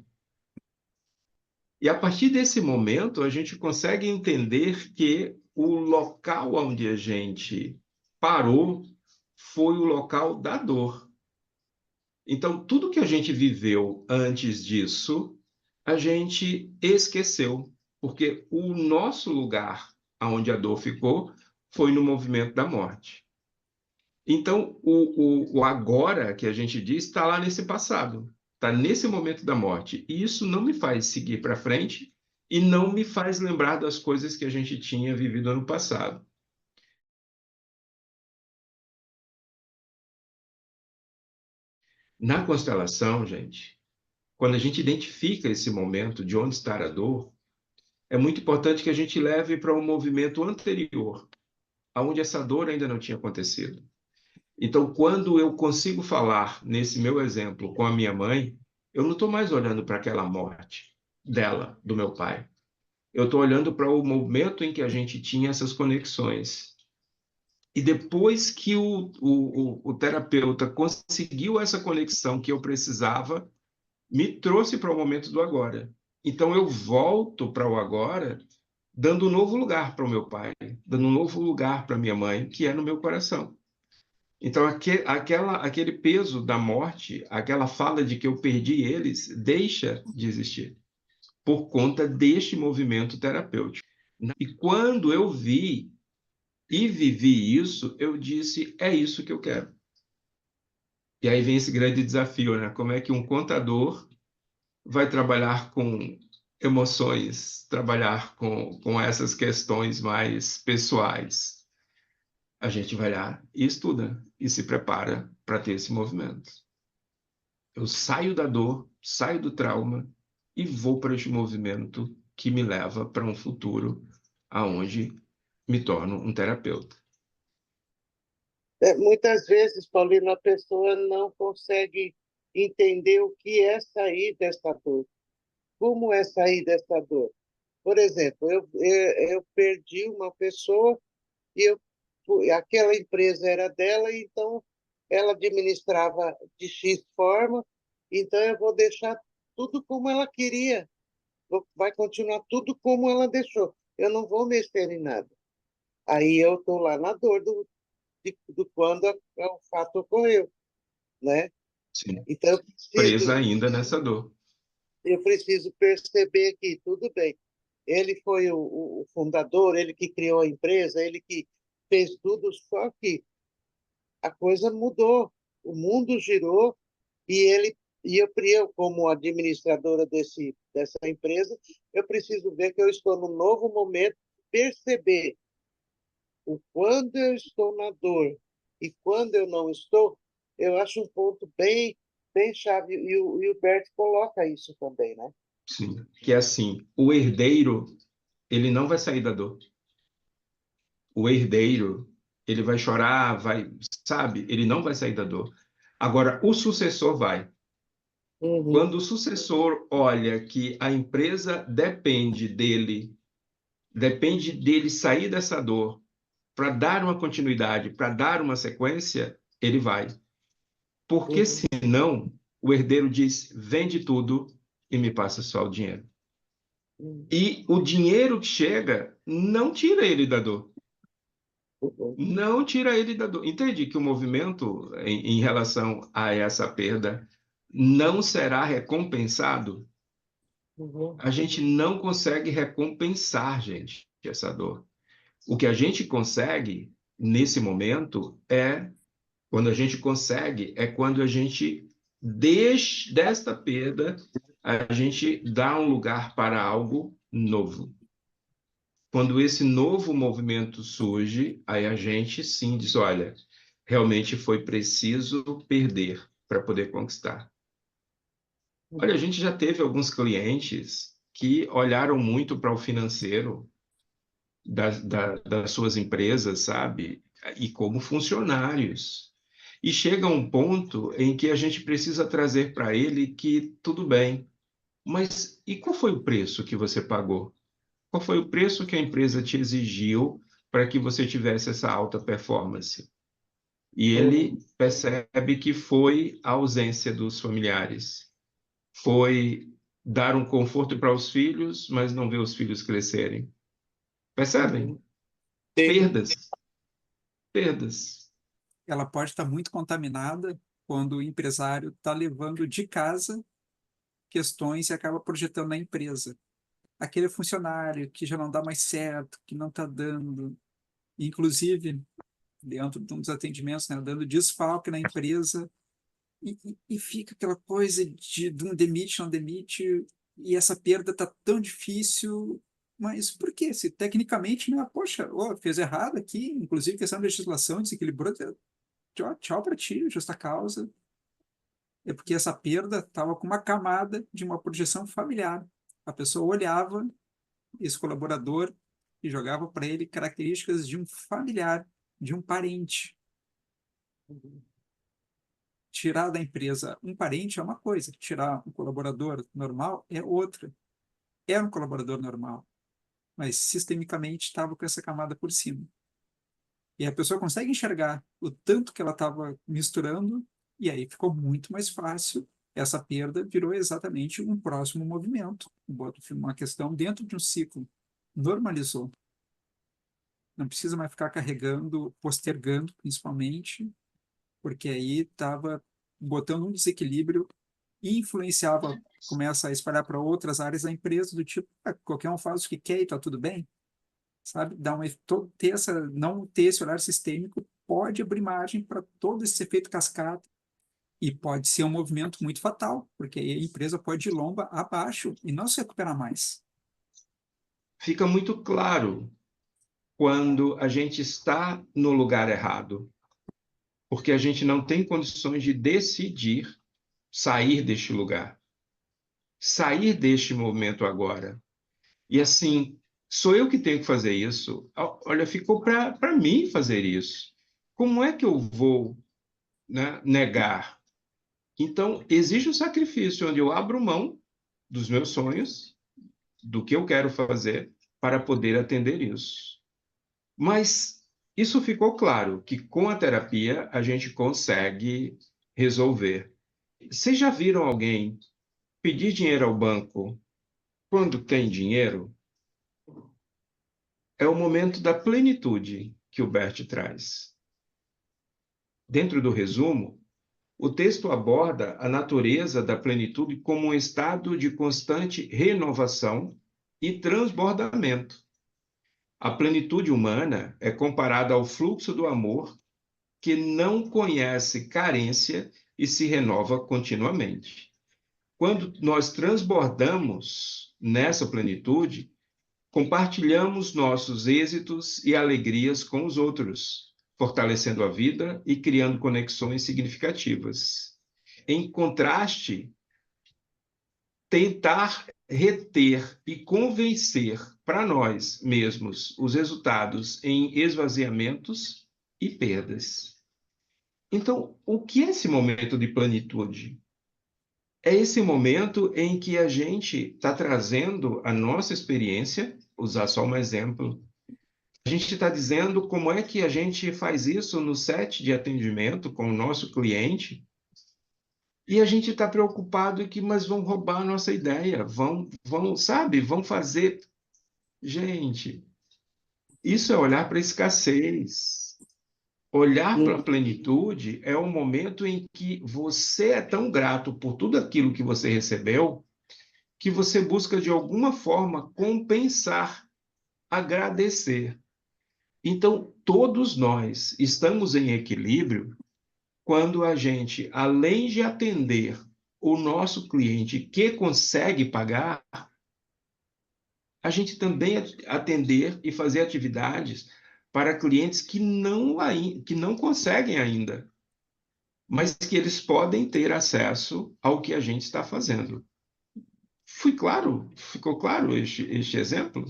Speaker 2: E a partir desse momento, a gente consegue entender que o local onde a gente parou foi o local da dor. Então, tudo que a gente viveu antes disso, a gente esqueceu, porque o nosso lugar onde a dor ficou foi no movimento da morte. Então, o agora que a gente diz está lá nesse passado, está nesse momento da morte. E isso não me faz seguir para frente e não me faz lembrar das coisas que a gente tinha vivido ano passado. Na constelação, gente, quando a gente identifica esse momento de onde está a dor, é muito importante que a gente leve para um movimento anterior, aonde essa dor ainda não tinha acontecido. Então, quando eu consigo falar, nesse meu exemplo, com a minha mãe, eu não estou mais olhando para aquela morte dela, do meu pai. Eu estou olhando para o momento em que a gente tinha essas conexões. E depois que o terapeuta conseguiu essa conexão que eu precisava, me trouxe para o momento do agora. Então eu volto para o agora, dando um novo lugar para o meu pai, dando um novo lugar para minha mãe, que é no meu coração. Então aquele peso da morte, aquela fala de que eu perdi eles, deixa de existir por conta deste movimento terapêutico. E quando eu vi e vivi isso, eu disse, é isso que eu quero. E aí vem esse grande desafio, né? Como é que um contador vai trabalhar com emoções, trabalhar com essas questões mais pessoais? A gente vai lá e estuda e se prepara para ter esse movimento. Eu saio da dor, saio do trauma e vou para este movimento que me leva para um futuro aonde me torno um terapeuta.
Speaker 3: Muitas vezes, Paulino, a pessoa não consegue entender o que é sair dessa dor. Como é sair dessa dor? Por exemplo, eu perdi uma pessoa e aquela empresa era dela, então ela administrava de X forma, então eu vou deixar tudo como ela queria, vai continuar tudo como ela deixou. Eu não vou mexer em nada. Aí eu estou lá na dor do quando o fato ocorreu, né?
Speaker 2: Sim,
Speaker 3: Então
Speaker 2: presa ainda nessa dor.
Speaker 3: eu preciso perceber que tudo bem. Ele foi o fundador, ele que criou a empresa, ele que fez tudo, só que a coisa mudou, o mundo girou e eu como administradora dessa empresa, eu preciso ver que eu estou num novo momento, perceber o quando eu estou na dor e quando eu não estou, eu acho um ponto bem chave e o Bert coloca isso também, né?
Speaker 2: Sim, que é assim, o herdeiro, ele não vai sair da dor. O herdeiro, ele vai chorar, vai, sabe? Ele não vai sair da dor. Agora, o sucessor vai.
Speaker 3: Uhum,
Speaker 2: Quando o sucessor olha que a empresa depende dele sair dessa dor para dar uma continuidade, para dar uma sequência, ele vai. Porque
Speaker 3: uhum,
Speaker 2: senão, o herdeiro diz: vende tudo e me passa só o dinheiro.
Speaker 3: uhum,
Speaker 2: E o dinheiro que chega não tira ele da dor.
Speaker 3: uhum,
Speaker 2: Não tira ele da dor. Entende que o movimento em relação a essa perda não será recompensado?
Speaker 3: uhum,
Speaker 2: A gente não consegue recompensar, gente, essa dor. O que a gente consegue nesse momento quando a gente consegue, é quando a gente, desta perda, a gente dá um lugar para algo novo. Quando esse novo movimento surge, aí a gente sim diz, olha, realmente foi preciso perder para poder conquistar. Olha, a
Speaker 3: uhum,
Speaker 2: gente já teve alguns clientes que olharam muito para o financeiro das suas empresas, sabe? E como funcionários. E chega um ponto em que a gente precisa trazer para ele que tudo bem, mas e qual foi o preço que você pagou? Qual foi o preço que a empresa te exigiu para que você tivesse essa alta performance? E ele
Speaker 3: uhum,
Speaker 2: percebe que foi a ausência dos familiares, foi dar um conforto para os filhos, mas não ver os filhos crescerem. Percebem?
Speaker 3: uhum. Sim.
Speaker 2: Perdas, perdas.
Speaker 1: Ela pode estar muito contaminada quando o empresário está levando de casa questões e acaba projetando na empresa. Aquele funcionário que já não dá mais certo, que não está dando, inclusive dentro de um dos atendimentos, né, dando desfalque na empresa, e fica aquela coisa de um demite, não demite, e essa perda está tão difícil, mas por quê? Se tecnicamente, né, poxa, oh, fez errado aqui, inclusive questão de legislação, desequilibrou, tchau, tchau para ti, justa causa. É porque essa perda estava com uma camada de uma projeção familiar. A pessoa olhava esse colaborador e jogava para ele características de um familiar, de um parente. Tirar da empresa um parente é uma coisa, tirar um colaborador normal é outra. Era um colaborador normal, mas sistemicamente estava com essa camada por cima. E a pessoa consegue enxergar o tanto que ela estava misturando, e aí ficou muito mais fácil essa perda virou exatamente um próximo movimento. Bota uma questão dentro de um ciclo. Normalizou. Não precisa mais ficar carregando, postergando, principalmente, porque aí estava botando um desequilíbrio e influenciava, começa a espalhar para outras áreas da empresa, do tipo, qualquer um faz o que quer e está tudo bem, sabe? Ter não ter esse olhar sistêmico pode abrir margem para todo esse efeito cascata e pode ser um movimento muito fatal, porque aí a empresa pode ir lomba abaixo e não se recuperar mais.
Speaker 2: Fica muito claro quando a gente está no lugar errado, porque a gente não tem condições de decidir sair deste lugar, sair deste momento agora. E assim, sou eu que tenho que fazer isso. Olha, ficou para mim fazer isso. Como é que eu vou, né, negar? Então, existe um sacrifício onde eu abro mão dos meus sonhos, do que eu quero fazer, para poder atender isso. Mas isso ficou claro, que com a terapia a gente consegue resolver. Vocês já viram alguém pedir dinheiro ao banco quando tem dinheiro? É o momento da plenitude que o Bert traz. Dentro do resumo, o texto aborda a natureza da plenitude como um estado de constante renovação e transbordamento. A plenitude humana é comparada ao fluxo do amor que não conhece carência e se renova continuamente. Quando nós transbordamos nessa plenitude, compartilhamos nossos êxitos e alegrias com os outros, fortalecendo a vida e criando conexões significativas. Em contraste, tentar reter e convencer para nós mesmos os resultados em esvaziamentos e perdas. Então, o que é esse momento de plenitude? É esse momento em que a gente está trazendo a nossa experiência, usar só um exemplo. A gente está dizendo como é que a gente faz isso no set de atendimento com o nosso cliente, e a gente está preocupado em que, mas vão roubar a nossa ideia, sabe, vão fazer. Gente, isso é olhar para a escassez. Olhar para a plenitude é o momento em que você é tão grato por tudo aquilo que você recebeu, que você busca de alguma forma compensar, agradecer. Então, todos nós estamos em equilíbrio quando a gente, além de atender o nosso cliente que consegue pagar, a gente também atender e fazer atividades para clientes que não conseguem ainda, mas que eles podem ter acesso ao que a gente está fazendo. Fui claro? Ficou claro este exemplo?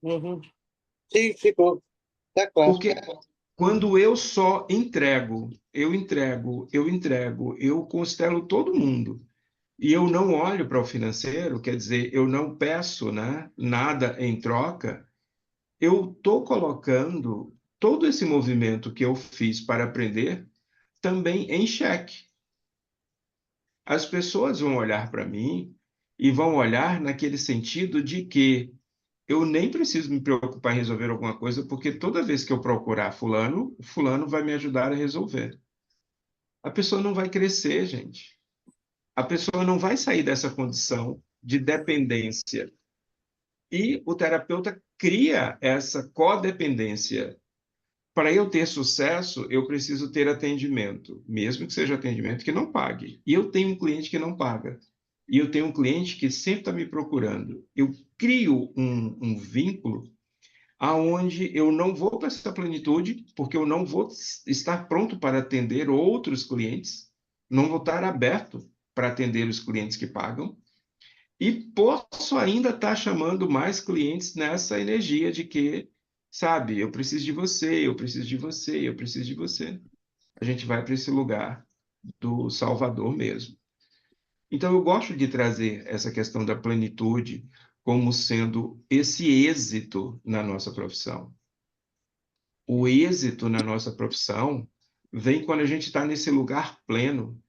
Speaker 3: Uhum. Sim, ficou. Está claro.
Speaker 2: Porque quando eu só entrego, eu constelo todo mundo, e eu não olho para o financeiro, quer dizer, eu não peço, né, nada em troca, eu estou colocando todo esse movimento que eu fiz para aprender também em xeque. As pessoas vão olhar para mim e vão olhar naquele sentido de que eu nem preciso me preocupar em resolver alguma coisa, porque toda vez que eu procurar fulano, o fulano vai me ajudar a resolver. A pessoa não vai crescer, gente. A pessoa não vai sair dessa condição de dependência. E o terapeuta cria essa codependência. Para eu ter sucesso, eu preciso ter atendimento, mesmo que seja atendimento que não pague. E eu tenho um cliente que não paga. E eu tenho um cliente que sempre está me procurando. Eu crio um vínculo aonde eu não vou para essa plenitude, porque eu não vou estar pronto para atender outros clientes, não vou estar aberto para atender os clientes que pagam, e posso ainda estar chamando mais clientes nessa energia de que, sabe, eu preciso de você, eu preciso de você, eu preciso de você. A gente vai para esse lugar do Salvador mesmo. Então, eu gosto de trazer essa questão da plenitude como sendo esse êxito na nossa profissão. O êxito na nossa profissão vem quando a gente está nesse lugar pleno,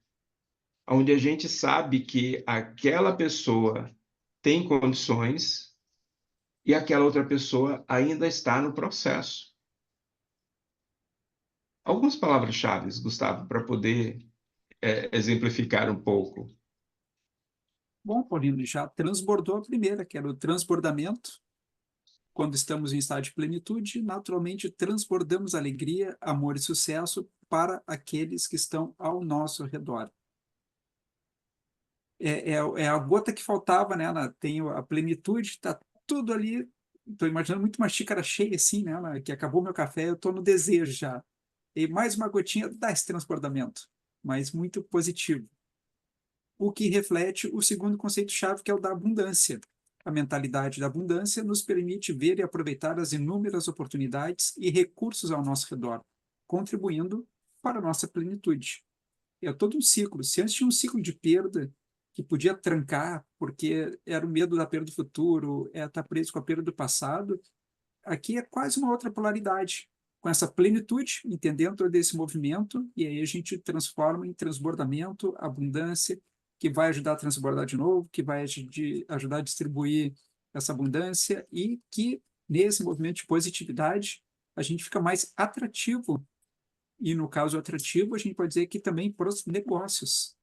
Speaker 2: onde a gente sabe que aquela pessoa tem condições e aquela outra pessoa ainda está no processo. Algumas palavras-chave, Gustavo, para poder exemplificar um pouco.
Speaker 1: Bom, Paulino, já transbordou a primeira, que era o transbordamento. Quando estamos em estado de plenitude, naturalmente transbordamos alegria, amor e sucesso para aqueles que estão ao nosso redor. É a gota que faltava, né? Tem a plenitude, está tudo ali. Estou imaginando muito uma xícara cheia assim, né? Que acabou meu café, eu estou no desejo já. E mais uma gotinha dá esse transbordamento, mas muito positivo. O que reflete o segundo conceito-chave, que é o da abundância. A mentalidade da abundância nos permite ver e aproveitar as inúmeras oportunidades e recursos ao nosso redor, contribuindo para a nossa plenitude. É todo um ciclo. Se antes tinha um ciclo de perda que podia trancar, porque era o medo da perda do futuro, estar preso com a perda do passado, aqui é quase uma outra polaridade. Com essa plenitude, entendendo todo esse movimento, e aí a gente transforma em transbordamento, abundância, que vai ajudar a transbordar de novo, que vai ajudar a distribuir essa abundância e que, nesse movimento de positividade, a gente fica mais atrativo. E, no caso atrativo, a gente pode dizer que também para os negócios.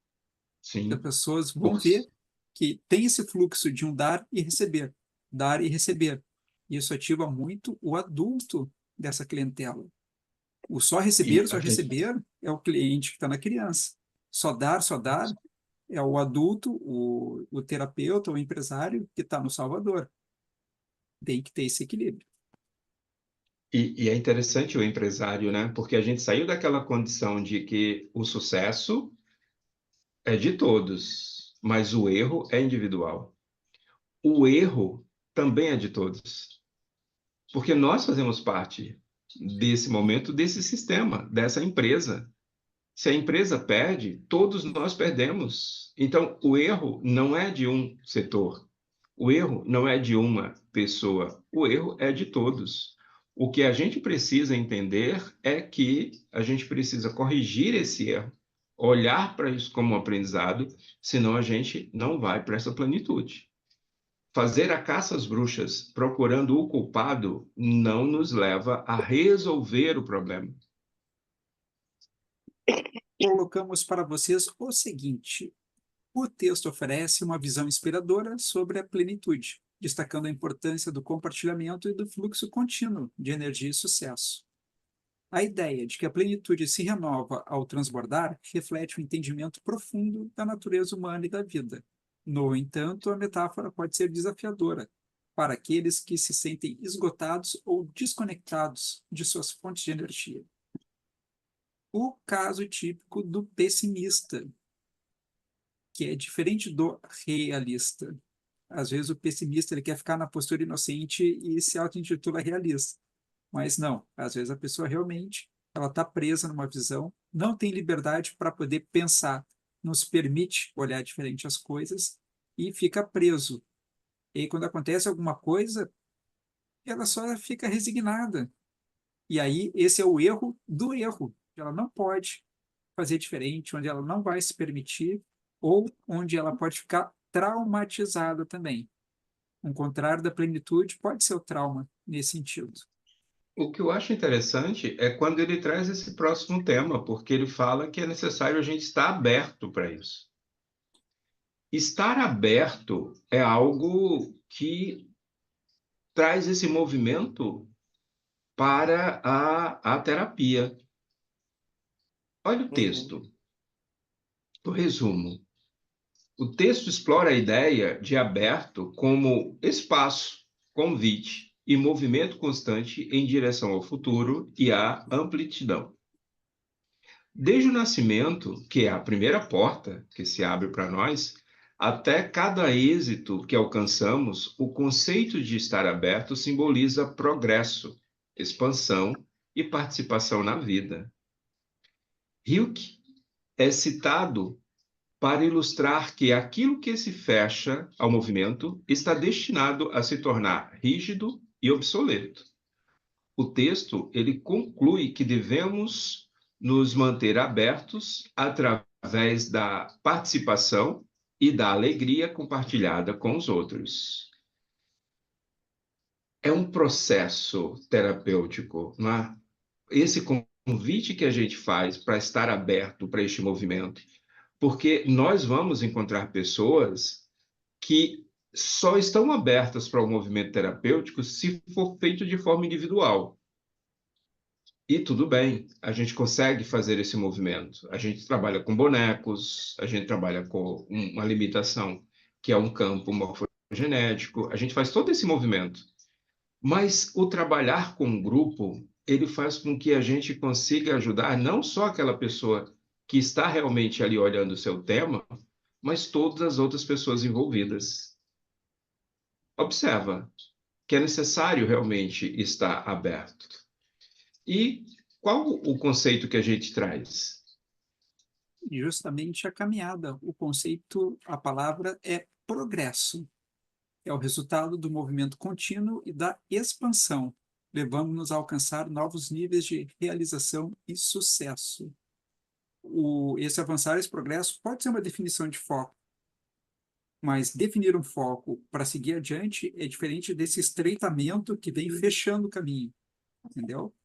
Speaker 1: As
Speaker 2: Sim.
Speaker 1: pessoas vão
Speaker 2: Por-
Speaker 1: ver que tem esse fluxo de um dar e receber, dar e receber. Isso ativa muito o adulto dessa clientela. O
Speaker 2: E
Speaker 1: só
Speaker 2: a gente,
Speaker 1: receber é o cliente que está na criança. Só dar é o adulto, o terapeuta, o empresário que está no Salvador. Tem que ter esse equilíbrio.
Speaker 2: e é interessante o empresário, né? Porque a gente saiu daquela condição de que o sucesso é de todos, mas o erro é individual. O erro também é de todos, porque nós fazemos parte desse momento, desse sistema, dessa empresa. Se a empresa perde, todos nós perdemos. Então, o erro não é de um setor, o erro não é de uma pessoa, o erro é de todos. O que a gente precisa entender é que a gente precisa corrigir esse erro, olhar para isso como um aprendizado, senão a gente não vai para essa plenitude. Fazer a caça às bruxas procurando o culpado não nos leva a resolver o problema.
Speaker 1: Colocamos para vocês o seguinte: o texto oferece uma visão inspiradora sobre a plenitude, destacando a importância do compartilhamento e do fluxo contínuo de energia e sucesso. A ideia de que a plenitude se renova ao transbordar reflete um entendimento profundo da natureza humana e da vida. No entanto, a metáfora pode ser desafiadora para aqueles que se sentem esgotados ou desconectados de suas fontes de energia. O caso típico do pessimista, que é diferente do realista. Às vezes o pessimista ele quer ficar na postura inocente e se auto-intitula realista. Mas não, às vezes a pessoa realmente ela está presa numa visão, não tem liberdade para poder pensar, não se permite olhar diferente as coisas e fica preso. E aí, quando acontece alguma coisa, ela só fica resignada. E aí esse é o erro do erro. Ela não pode fazer diferente, onde ela não vai se permitir ou onde ela pode ficar traumatizada também. Um contrário da plenitude pode ser o trauma nesse sentido.
Speaker 2: O que eu acho interessante é quando ele traz esse próximo tema, porque ele fala que é necessário a gente estar aberto para isso. Estar aberto é algo que traz esse movimento para a terapia. Olha o
Speaker 3: Uhum.
Speaker 2: texto, o resumo. O texto explora a ideia de aberto como espaço, convite e movimento constante em direção ao futuro e à amplitude. Desde o nascimento, que é a primeira porta que se abre para nós, até cada êxito que alcançamos, o conceito de estar aberto simboliza progresso, expansão e participação na vida. Hilke é citado para ilustrar que aquilo que se fecha ao movimento está destinado a se tornar rígido e obsoleto. O texto ele conclui que devemos nos manter abertos através através da participação e da alegria compartilhada com os outros. É um processo terapêutico, não é? Esse convite que a gente faz para estar aberto para este movimento, porque nós vamos encontrar pessoas que só estão abertas para o movimento terapêutico se for feito de forma individual. E tudo bem, a gente consegue fazer esse movimento. A gente trabalha com bonecos, a gente trabalha com uma limitação que é um campo morfogenético, a gente faz todo esse movimento. Mas o trabalhar com um grupo, ele faz com que a gente consiga ajudar não só aquela pessoa que está realmente ali olhando o seu tema, mas todas as outras pessoas envolvidas. Observa que é necessário realmente estar aberto. E qual o conceito que a gente traz?
Speaker 1: E justamente a caminhada, o conceito, a palavra é progresso. É o resultado do movimento contínuo e da expansão, levando-nos a alcançar novos níveis de realização e sucesso. Esse avançar, esse progresso, pode ser uma definição de foco, mas definir um foco para seguir adiante é diferente desse estreitamento que vem fechando o caminho, entendeu?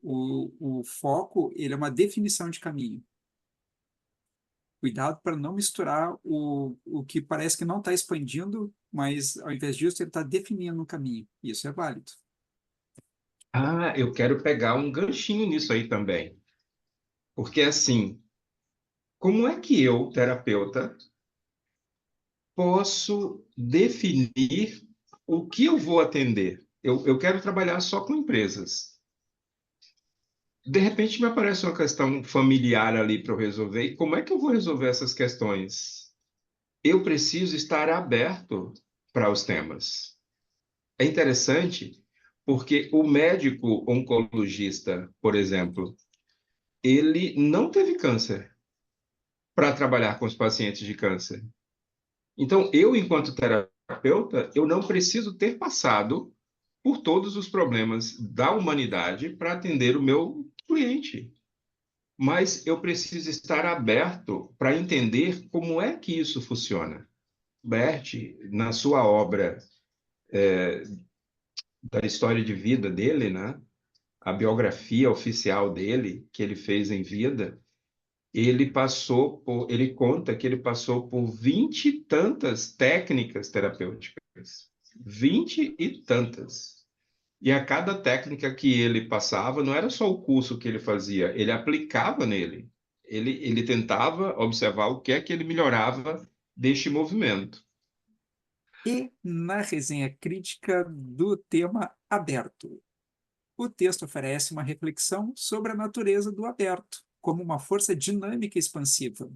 Speaker 1: O foco, ele é uma definição de caminho. Cuidado para não misturar o que parece que não está expandindo, mas ao invés disso ele está definindo um caminho. Isso é válido.
Speaker 2: Ah, eu quero pegar um ganchinho nisso aí também. Porque assim, como é que eu, terapeuta, posso definir o que eu vou atender? Eu quero trabalhar só com empresas. De repente me aparece uma questão familiar ali para eu resolver. E como é que eu vou resolver essas questões? Eu preciso estar aberto para os temas. É interessante porque o médico oncologista, por exemplo, ele não teve câncer para trabalhar com os pacientes de câncer. Então, eu, enquanto terapeuta, eu não preciso ter passado por todos os problemas da humanidade para atender o meu cliente. Mas eu preciso estar aberto para entender como é que isso funciona. Bert, na sua obra da história de vida dele, né? A biografia oficial dele, que ele fez em vida, ele conta que ele passou por 20 e tantas técnicas terapêuticas. 20 e tantas. E a cada técnica que ele passava, não era só o curso que ele fazia, ele aplicava nele. Ele tentava observar o que é que ele melhorava deste movimento.
Speaker 1: E na resenha crítica do tema aberto, o texto oferece uma reflexão sobre a natureza do aberto, como uma força dinâmica e expansiva.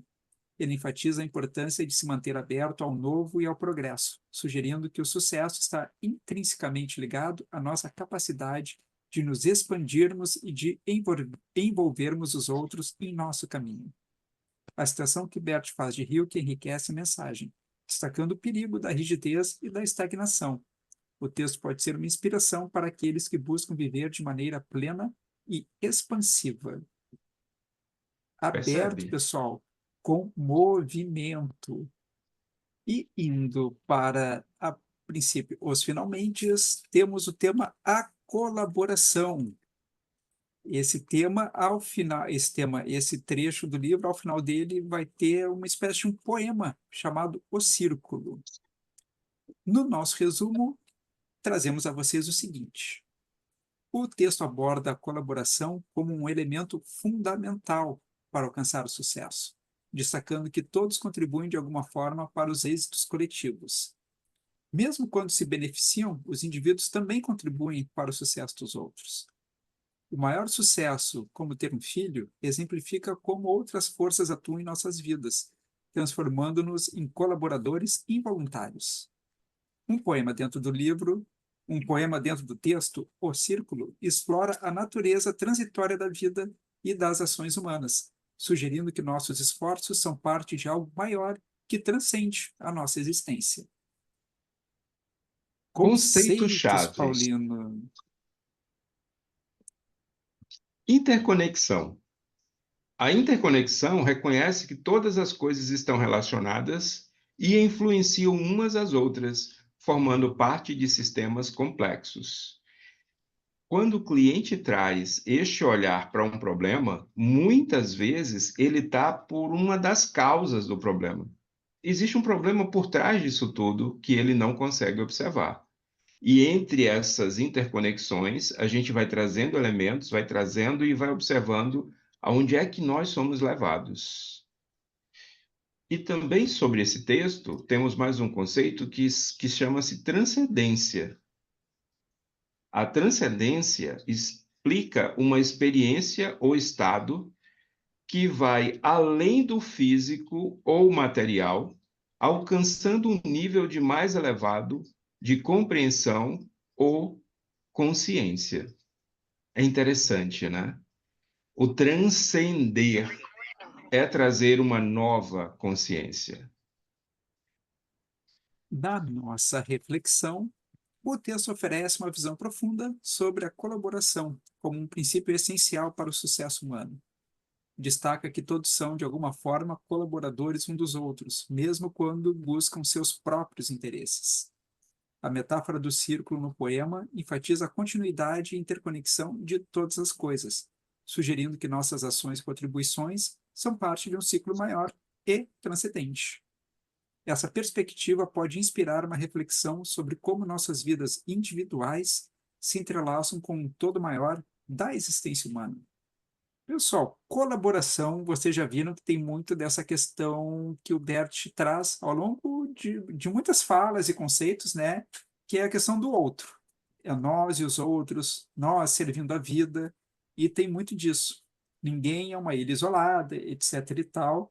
Speaker 1: Ele enfatiza a importância de se manter aberto ao novo e ao progresso, sugerindo que o sucesso está intrinsecamente ligado à nossa capacidade de nos expandirmos e de envolvermos os outros em nosso caminho. A citação que Bert faz de Hilke enriquece a mensagem, destacando o perigo da rigidez e da estagnação. O texto pode ser uma inspiração para aqueles que buscam viver de maneira plena e expansiva. Aberto,
Speaker 2: Percebe?
Speaker 1: pessoal, com movimento. E indo para, a princípio, os finalmente, temos o tema a colaboração. Esse trecho do livro, ao final dele, vai ter uma espécie de um poema chamado O Círculo. No nosso resumo, trazemos a vocês o seguinte: o texto aborda a colaboração como um elemento fundamental para alcançar o sucesso, destacando que todos contribuem de alguma forma para os êxitos coletivos. Mesmo quando se beneficiam, os indivíduos também contribuem para o sucesso dos outros. O maior sucesso, como ter um filho, exemplifica como outras forças atuam em nossas vidas, transformando-nos em colaboradores involuntários. Um poema dentro do texto, O Círculo, explora a natureza transitória da vida e das ações humanas, sugerindo que nossos esforços são parte de algo maior que transcende a nossa existência. Conceitos,
Speaker 2: Conceitos-chave.
Speaker 1: Paulino.
Speaker 2: Interconexão. A interconexão reconhece que todas as coisas estão relacionadas e influenciam umas às outras, formando parte de sistemas complexos. Quando o cliente traz este olhar para um problema, muitas vezes ele está por uma das causas do problema. Existe um problema por trás disso tudo que ele não consegue observar. E entre essas interconexões, a gente vai trazendo elementos, vai trazendo e vai observando aonde é que nós somos levados. E também sobre esse texto, temos mais um conceito que chama-se transcendência. A transcendência explica uma experiência ou estado que vai além do físico ou material, alcançando um nível de mais elevado de compreensão ou consciência. É interessante, né? O transcender é trazer uma nova consciência.
Speaker 1: Na nossa reflexão, o texto oferece uma visão profunda sobre a colaboração como um princípio essencial para o sucesso humano. Destaca que todos são, de alguma forma, colaboradores uns dos outros, mesmo quando buscam seus próprios interesses. A metáfora do círculo no poema enfatiza a continuidade e interconexão de todas as coisas, sugerindo que nossas ações e contribuições são parte de um ciclo maior e transcendente. Essa perspectiva pode inspirar uma reflexão sobre como nossas vidas individuais se entrelaçam com um todo maior da existência humana. Pessoal, colaboração, vocês já viram que tem muito dessa questão que o Bert traz ao longo de muitas falas e conceitos, né? Que é a questão do outro. É nós e os outros, nós servindo a vida, e tem muito disso. Ninguém é uma ilha isolada, etc e tal.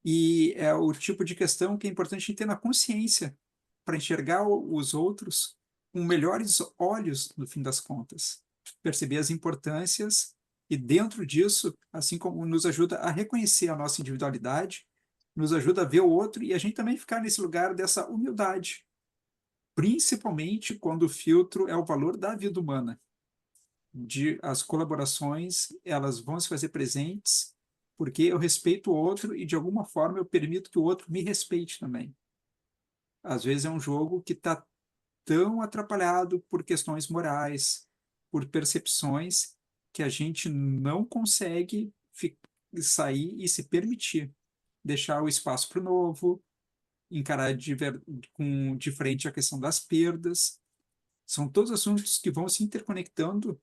Speaker 1: E é o tipo de questão que é importante ter na consciência para enxergar os outros com melhores olhos, no fim das contas. Perceber as importâncias e, dentro disso, assim como nos ajuda a reconhecer a nossa individualidade, nos ajuda a ver o outro e a gente também ficar nesse lugar dessa humildade, principalmente quando o filtro é o valor da vida humana. As colaborações, elas vão se fazer presentes porque eu respeito o outro e, de alguma forma, eu permito que o outro me respeite também. Às vezes é um jogo que está tão atrapalhado por questões morais, por percepções, que a gente não consegue sair e se permitir deixar o espaço para o novo, encarar de frente a questão das perdas. São todos assuntos que vão se interconectando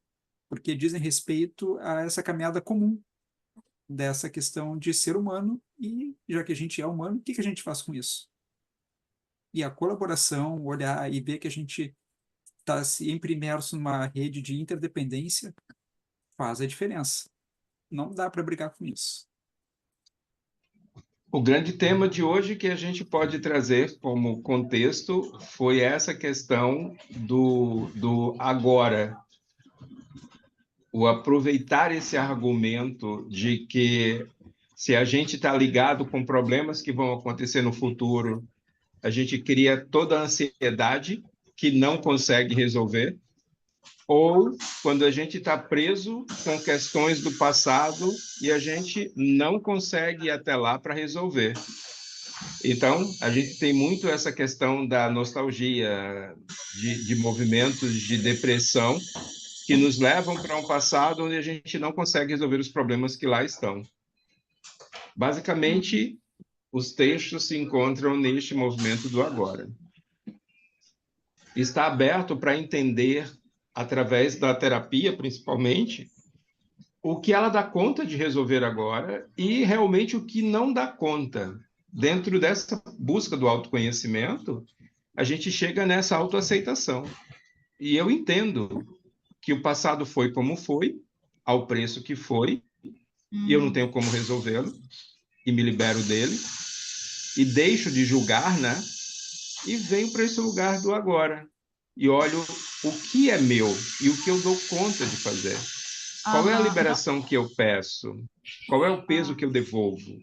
Speaker 1: porque dizem respeito a essa caminhada comum dessa questão de ser humano e, já que a gente é humano, o que que a gente faz com isso? E a colaboração, olhar e ver que a gente está sempre imerso numa rede de interdependência faz a diferença. Não dá para brigar com isso.
Speaker 2: O grande tema de hoje que a gente pode trazer como contexto foi essa questão do agora, o aproveitar esse argumento de que se a gente está ligado com problemas que vão acontecer no futuro, a gente cria toda a ansiedade que não consegue resolver, ou quando a gente está preso com questões do passado e a gente não consegue ir até lá para resolver. Então, a gente tem muito essa questão da nostalgia, de movimentos de depressão que nos levam para um passado onde a gente não consegue resolver os problemas que lá estão. Basicamente, os textos se encontram neste movimento do agora. Está aberto para entender, através da terapia principalmente, o que ela dá conta de resolver agora e realmente o que não dá conta. Dentro dessa busca do autoconhecimento, a gente chega nessa autoaceitação. E eu entendo que o passado foi como foi, ao preço que foi, e eu não tenho como resolvê-lo, e me libero dele, e deixo de julgar, né? E venho para esse lugar do agora. E olho o que é meu e o que eu dou conta de fazer. Qual é a liberação que eu peço? Qual é o peso que eu devolvo?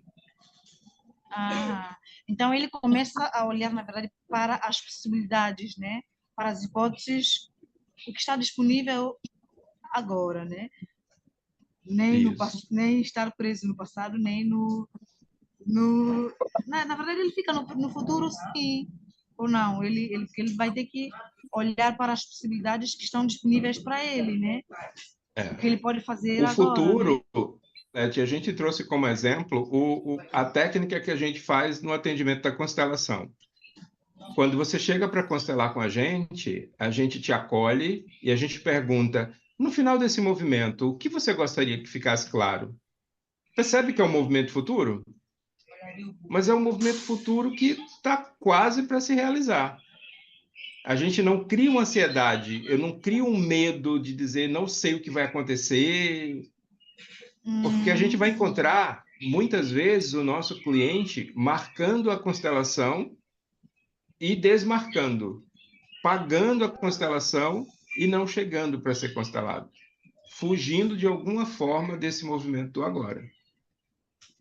Speaker 4: Então ele começa a olhar, na verdade, para as possibilidades, né? Para as hipóteses, o que está disponível agora, né?
Speaker 2: Isso.
Speaker 4: nem estar preso no passado, nem na verdade, ele fica no futuro, sim, ou não. Ele vai ter que olhar para as possibilidades que estão disponíveis para ele, né? O que
Speaker 2: É.
Speaker 4: ele pode fazer
Speaker 2: O
Speaker 4: agora, né?
Speaker 2: futuro, que a gente trouxe como exemplo a técnica que a gente faz no atendimento da constelação. Quando você chega para constelar com a gente te acolhe e a gente pergunta, no final desse movimento, o que você gostaria que ficasse claro? Percebe que é um movimento futuro? Mas é um movimento futuro que está quase para se realizar. A gente não cria uma ansiedade, eu não crio um medo de dizer não sei o que vai acontecer, porque a gente vai encontrar, muitas vezes, o nosso cliente marcando a constelação e desmarcando, pagando a constelação e não chegando para ser constelado, fugindo de alguma forma desse movimento do agora.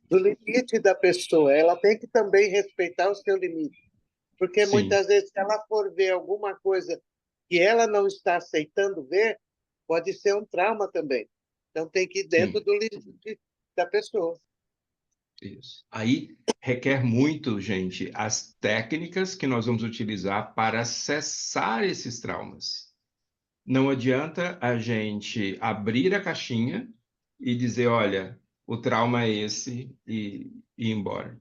Speaker 3: Do limite da pessoa. Ela tem que também respeitar o seu limite. Porque
Speaker 2: Sim,
Speaker 3: muitas vezes, se ela for ver alguma coisa que ela não está aceitando ver, pode ser um trauma também. Então, tem que ir dentro
Speaker 2: sim,
Speaker 3: do limite da pessoa.
Speaker 2: isso. Aí requer muito, gente, as técnicas que nós vamos utilizar para acessar esses traumas. Não adianta a gente abrir a caixinha e dizer, olha, o trauma é esse e ir embora.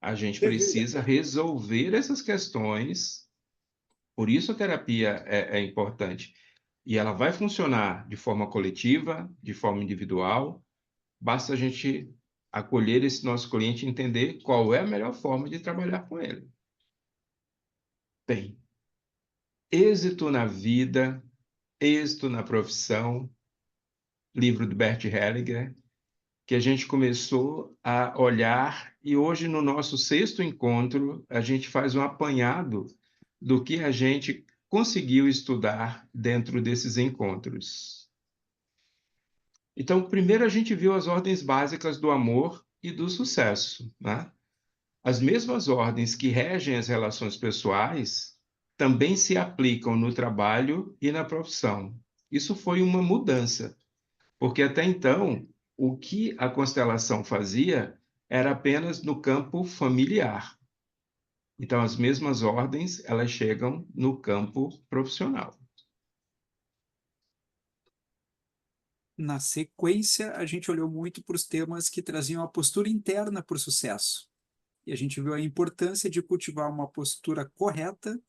Speaker 2: A gente precisa resolver essas questões, por isso a terapia é importante. E ela vai funcionar de forma coletiva, de forma individual, basta a gente acolher esse nosso cliente e entender qual é a melhor forma de trabalhar com ele. Bem, êxito na vida, êxito na profissão, livro do Bert Hellinger, que a gente começou a olhar e hoje no nosso sexto encontro a gente faz um apanhado do que a gente conseguiu estudar dentro desses encontros. Então, primeiro a gente viu as ordens básicas do amor e do sucesso, né? As mesmas ordens que regem as relações pessoais também se aplicam no trabalho e na profissão. Isso foi uma mudança. Porque até então, o que a constelação fazia era apenas no campo familiar. Então, as mesmas ordens, elas chegam no campo profissional.
Speaker 1: Na sequência, a gente olhou muito para os temas que traziam a postura interna para o sucesso. E a gente viu a importância de cultivar uma postura correta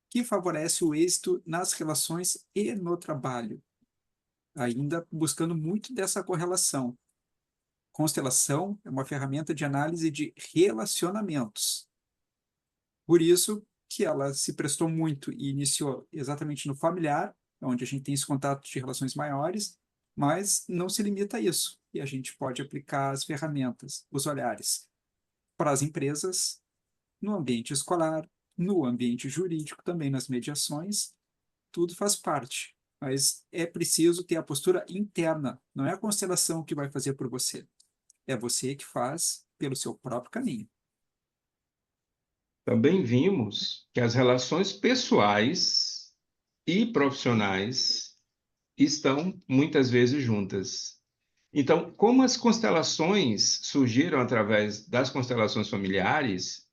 Speaker 1: que favorece o êxito nas relações e no trabalho, ainda buscando muito dessa correlação. Constelação é uma ferramenta de análise de relacionamentos. Por isso que ela se prestou muito e iniciou exatamente no familiar, onde a gente tem esse contato de relações maiores, mas não se limita a isso. E a gente pode aplicar as ferramentas, os olhares, para as empresas, no ambiente escolar, no ambiente jurídico, também nas mediações, tudo faz parte. Mas é preciso ter a postura interna. Não é a constelação que vai fazer por você. É você que faz pelo seu próprio caminho.
Speaker 2: Também vimos que as relações pessoais e profissionais estão muitas vezes juntas. Então, como as constelações surgiram através das constelações familiares,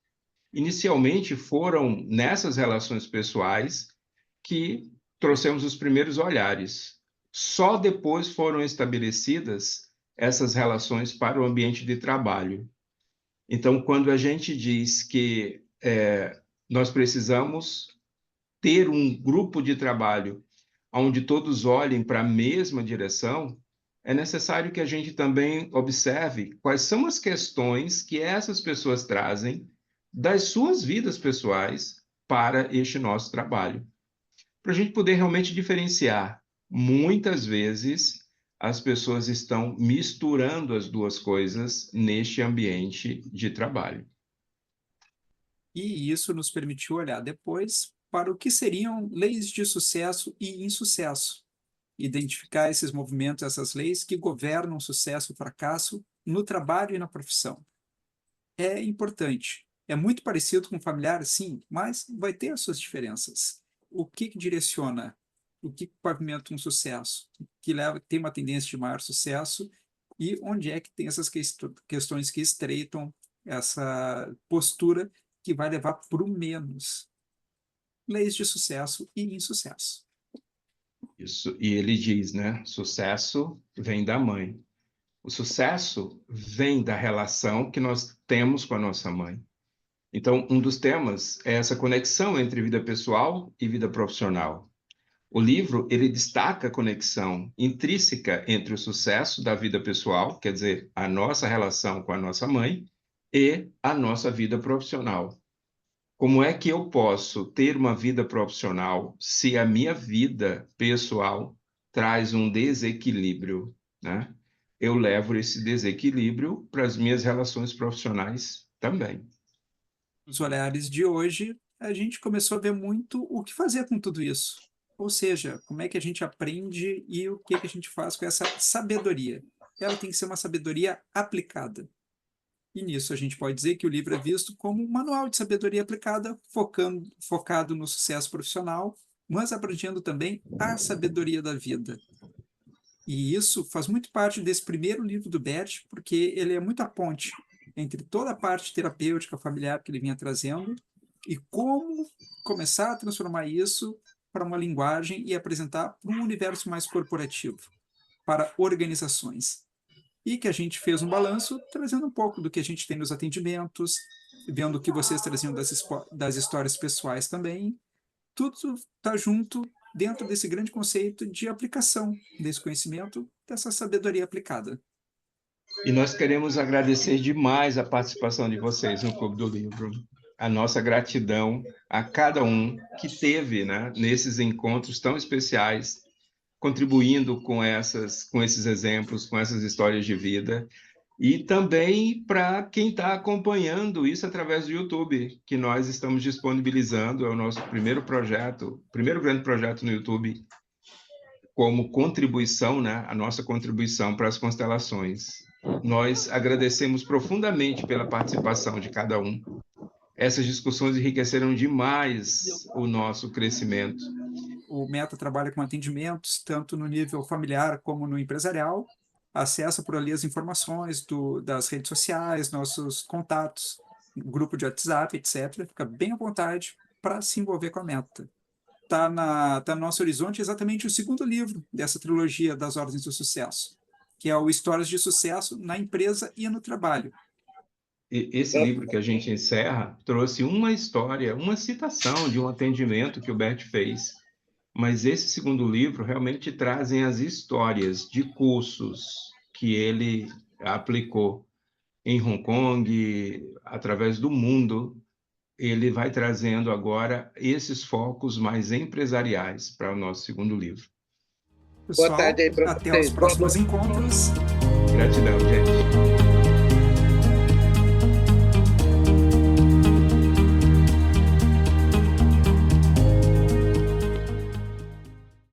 Speaker 2: inicialmente foram nessas relações pessoais que trouxemos os primeiros olhares. Só depois foram estabelecidas essas relações para o ambiente de trabalho. Então, quando a gente diz que nós precisamos ter um grupo de trabalho onde todos olhem para a mesma direção, é necessário que a gente também observe quais são as questões que essas pessoas trazem das suas vidas pessoais para este nosso trabalho. Para a gente poder realmente diferenciar. Muitas vezes as pessoas estão misturando as duas coisas neste ambiente de trabalho.
Speaker 1: E isso nos permitiu olhar depois para o que seriam leis de sucesso e insucesso, identificar esses movimentos, essas leis que governam o sucesso e o fracasso no trabalho e na profissão. É importante. É muito parecido com o familiar, sim, mas vai ter as suas diferenças. O que direciona, o que pavimenta um sucesso, que leva, tem uma tendência de maior sucesso E onde é que tem essas questões que estreitam essa postura que vai levar para o menos? Leis de sucesso e insucesso.
Speaker 2: Isso. E ele diz, né? Sucesso vem da mãe. O sucesso vem da relação que nós temos com a nossa mãe. Então, um dos temas é essa conexão entre vida pessoal e vida profissional. O livro, ele destaca a conexão intrínseca entre o sucesso da vida pessoal, quer dizer, a nossa relação com a nossa mãe, e a nossa vida profissional. Como é que eu posso ter uma vida profissional se a minha vida pessoal traz um desequilíbrio, né? Eu levo esse desequilíbrio para as minhas relações profissionais também.
Speaker 1: Nos olhares de hoje, a gente começou a ver muito o que fazer com tudo isso. Ou seja, como é que a gente aprende e o que a gente faz com essa sabedoria. Ela tem que ser uma sabedoria aplicada. E nisso a gente pode dizer que o livro é visto como um manual de sabedoria aplicada, focado no sucesso profissional, mas abrangendo também a sabedoria da vida. E isso faz muito parte desse primeiro livro do Bert, porque ele é muito a ponte entre toda a parte terapêutica familiar que ele vinha trazendo e como começar a transformar isso para uma linguagem e apresentar para um universo mais corporativo, para organizações. E que a gente fez um balanço, trazendo um pouco do que a gente tem nos atendimentos, vendo o que vocês traziam das histórias pessoais também. Tudo está junto dentro desse grande conceito de aplicação desse conhecimento, dessa sabedoria aplicada.
Speaker 2: E nós queremos agradecer demais a participação de vocês no Clube do Livro. A nossa gratidão a cada um que teve, né, nesses encontros tão especiais, contribuindo com esses exemplos, com essas histórias de vida. E também para quem está acompanhando isso através do YouTube, que nós estamos disponibilizando, é o nosso primeiro projeto, primeiro grande projeto no YouTube, como contribuição, né, a nossa contribuição para as constelações. Nós agradecemos profundamente pela participação de cada um. Essas discussões enriqueceram demais o nosso crescimento.
Speaker 1: O Meta trabalha com atendimentos, tanto no nível familiar como no empresarial. Acessa por ali as informações das redes sociais, nossos contatos, grupo de WhatsApp, etc. Fica bem à vontade para se envolver com a Meta. Tá no nosso horizonte exatamente o segundo livro dessa trilogia das Ordens do Sucesso, que é o Histórias de Sucesso na Empresa e no Trabalho.
Speaker 2: Esse livro que a gente encerra trouxe uma história, uma citação de um atendimento que o Bert fez. Mas esse segundo livro realmente trazem as histórias de cursos que ele aplicou em Hong Kong, através do mundo. Ele vai trazendo agora esses focos mais empresariais para o nosso segundo livro.
Speaker 1: Pessoal,
Speaker 3: Boa tarde aí para
Speaker 1: até
Speaker 3: vocês.
Speaker 1: os próximos encontros.
Speaker 2: Gratidão, gente.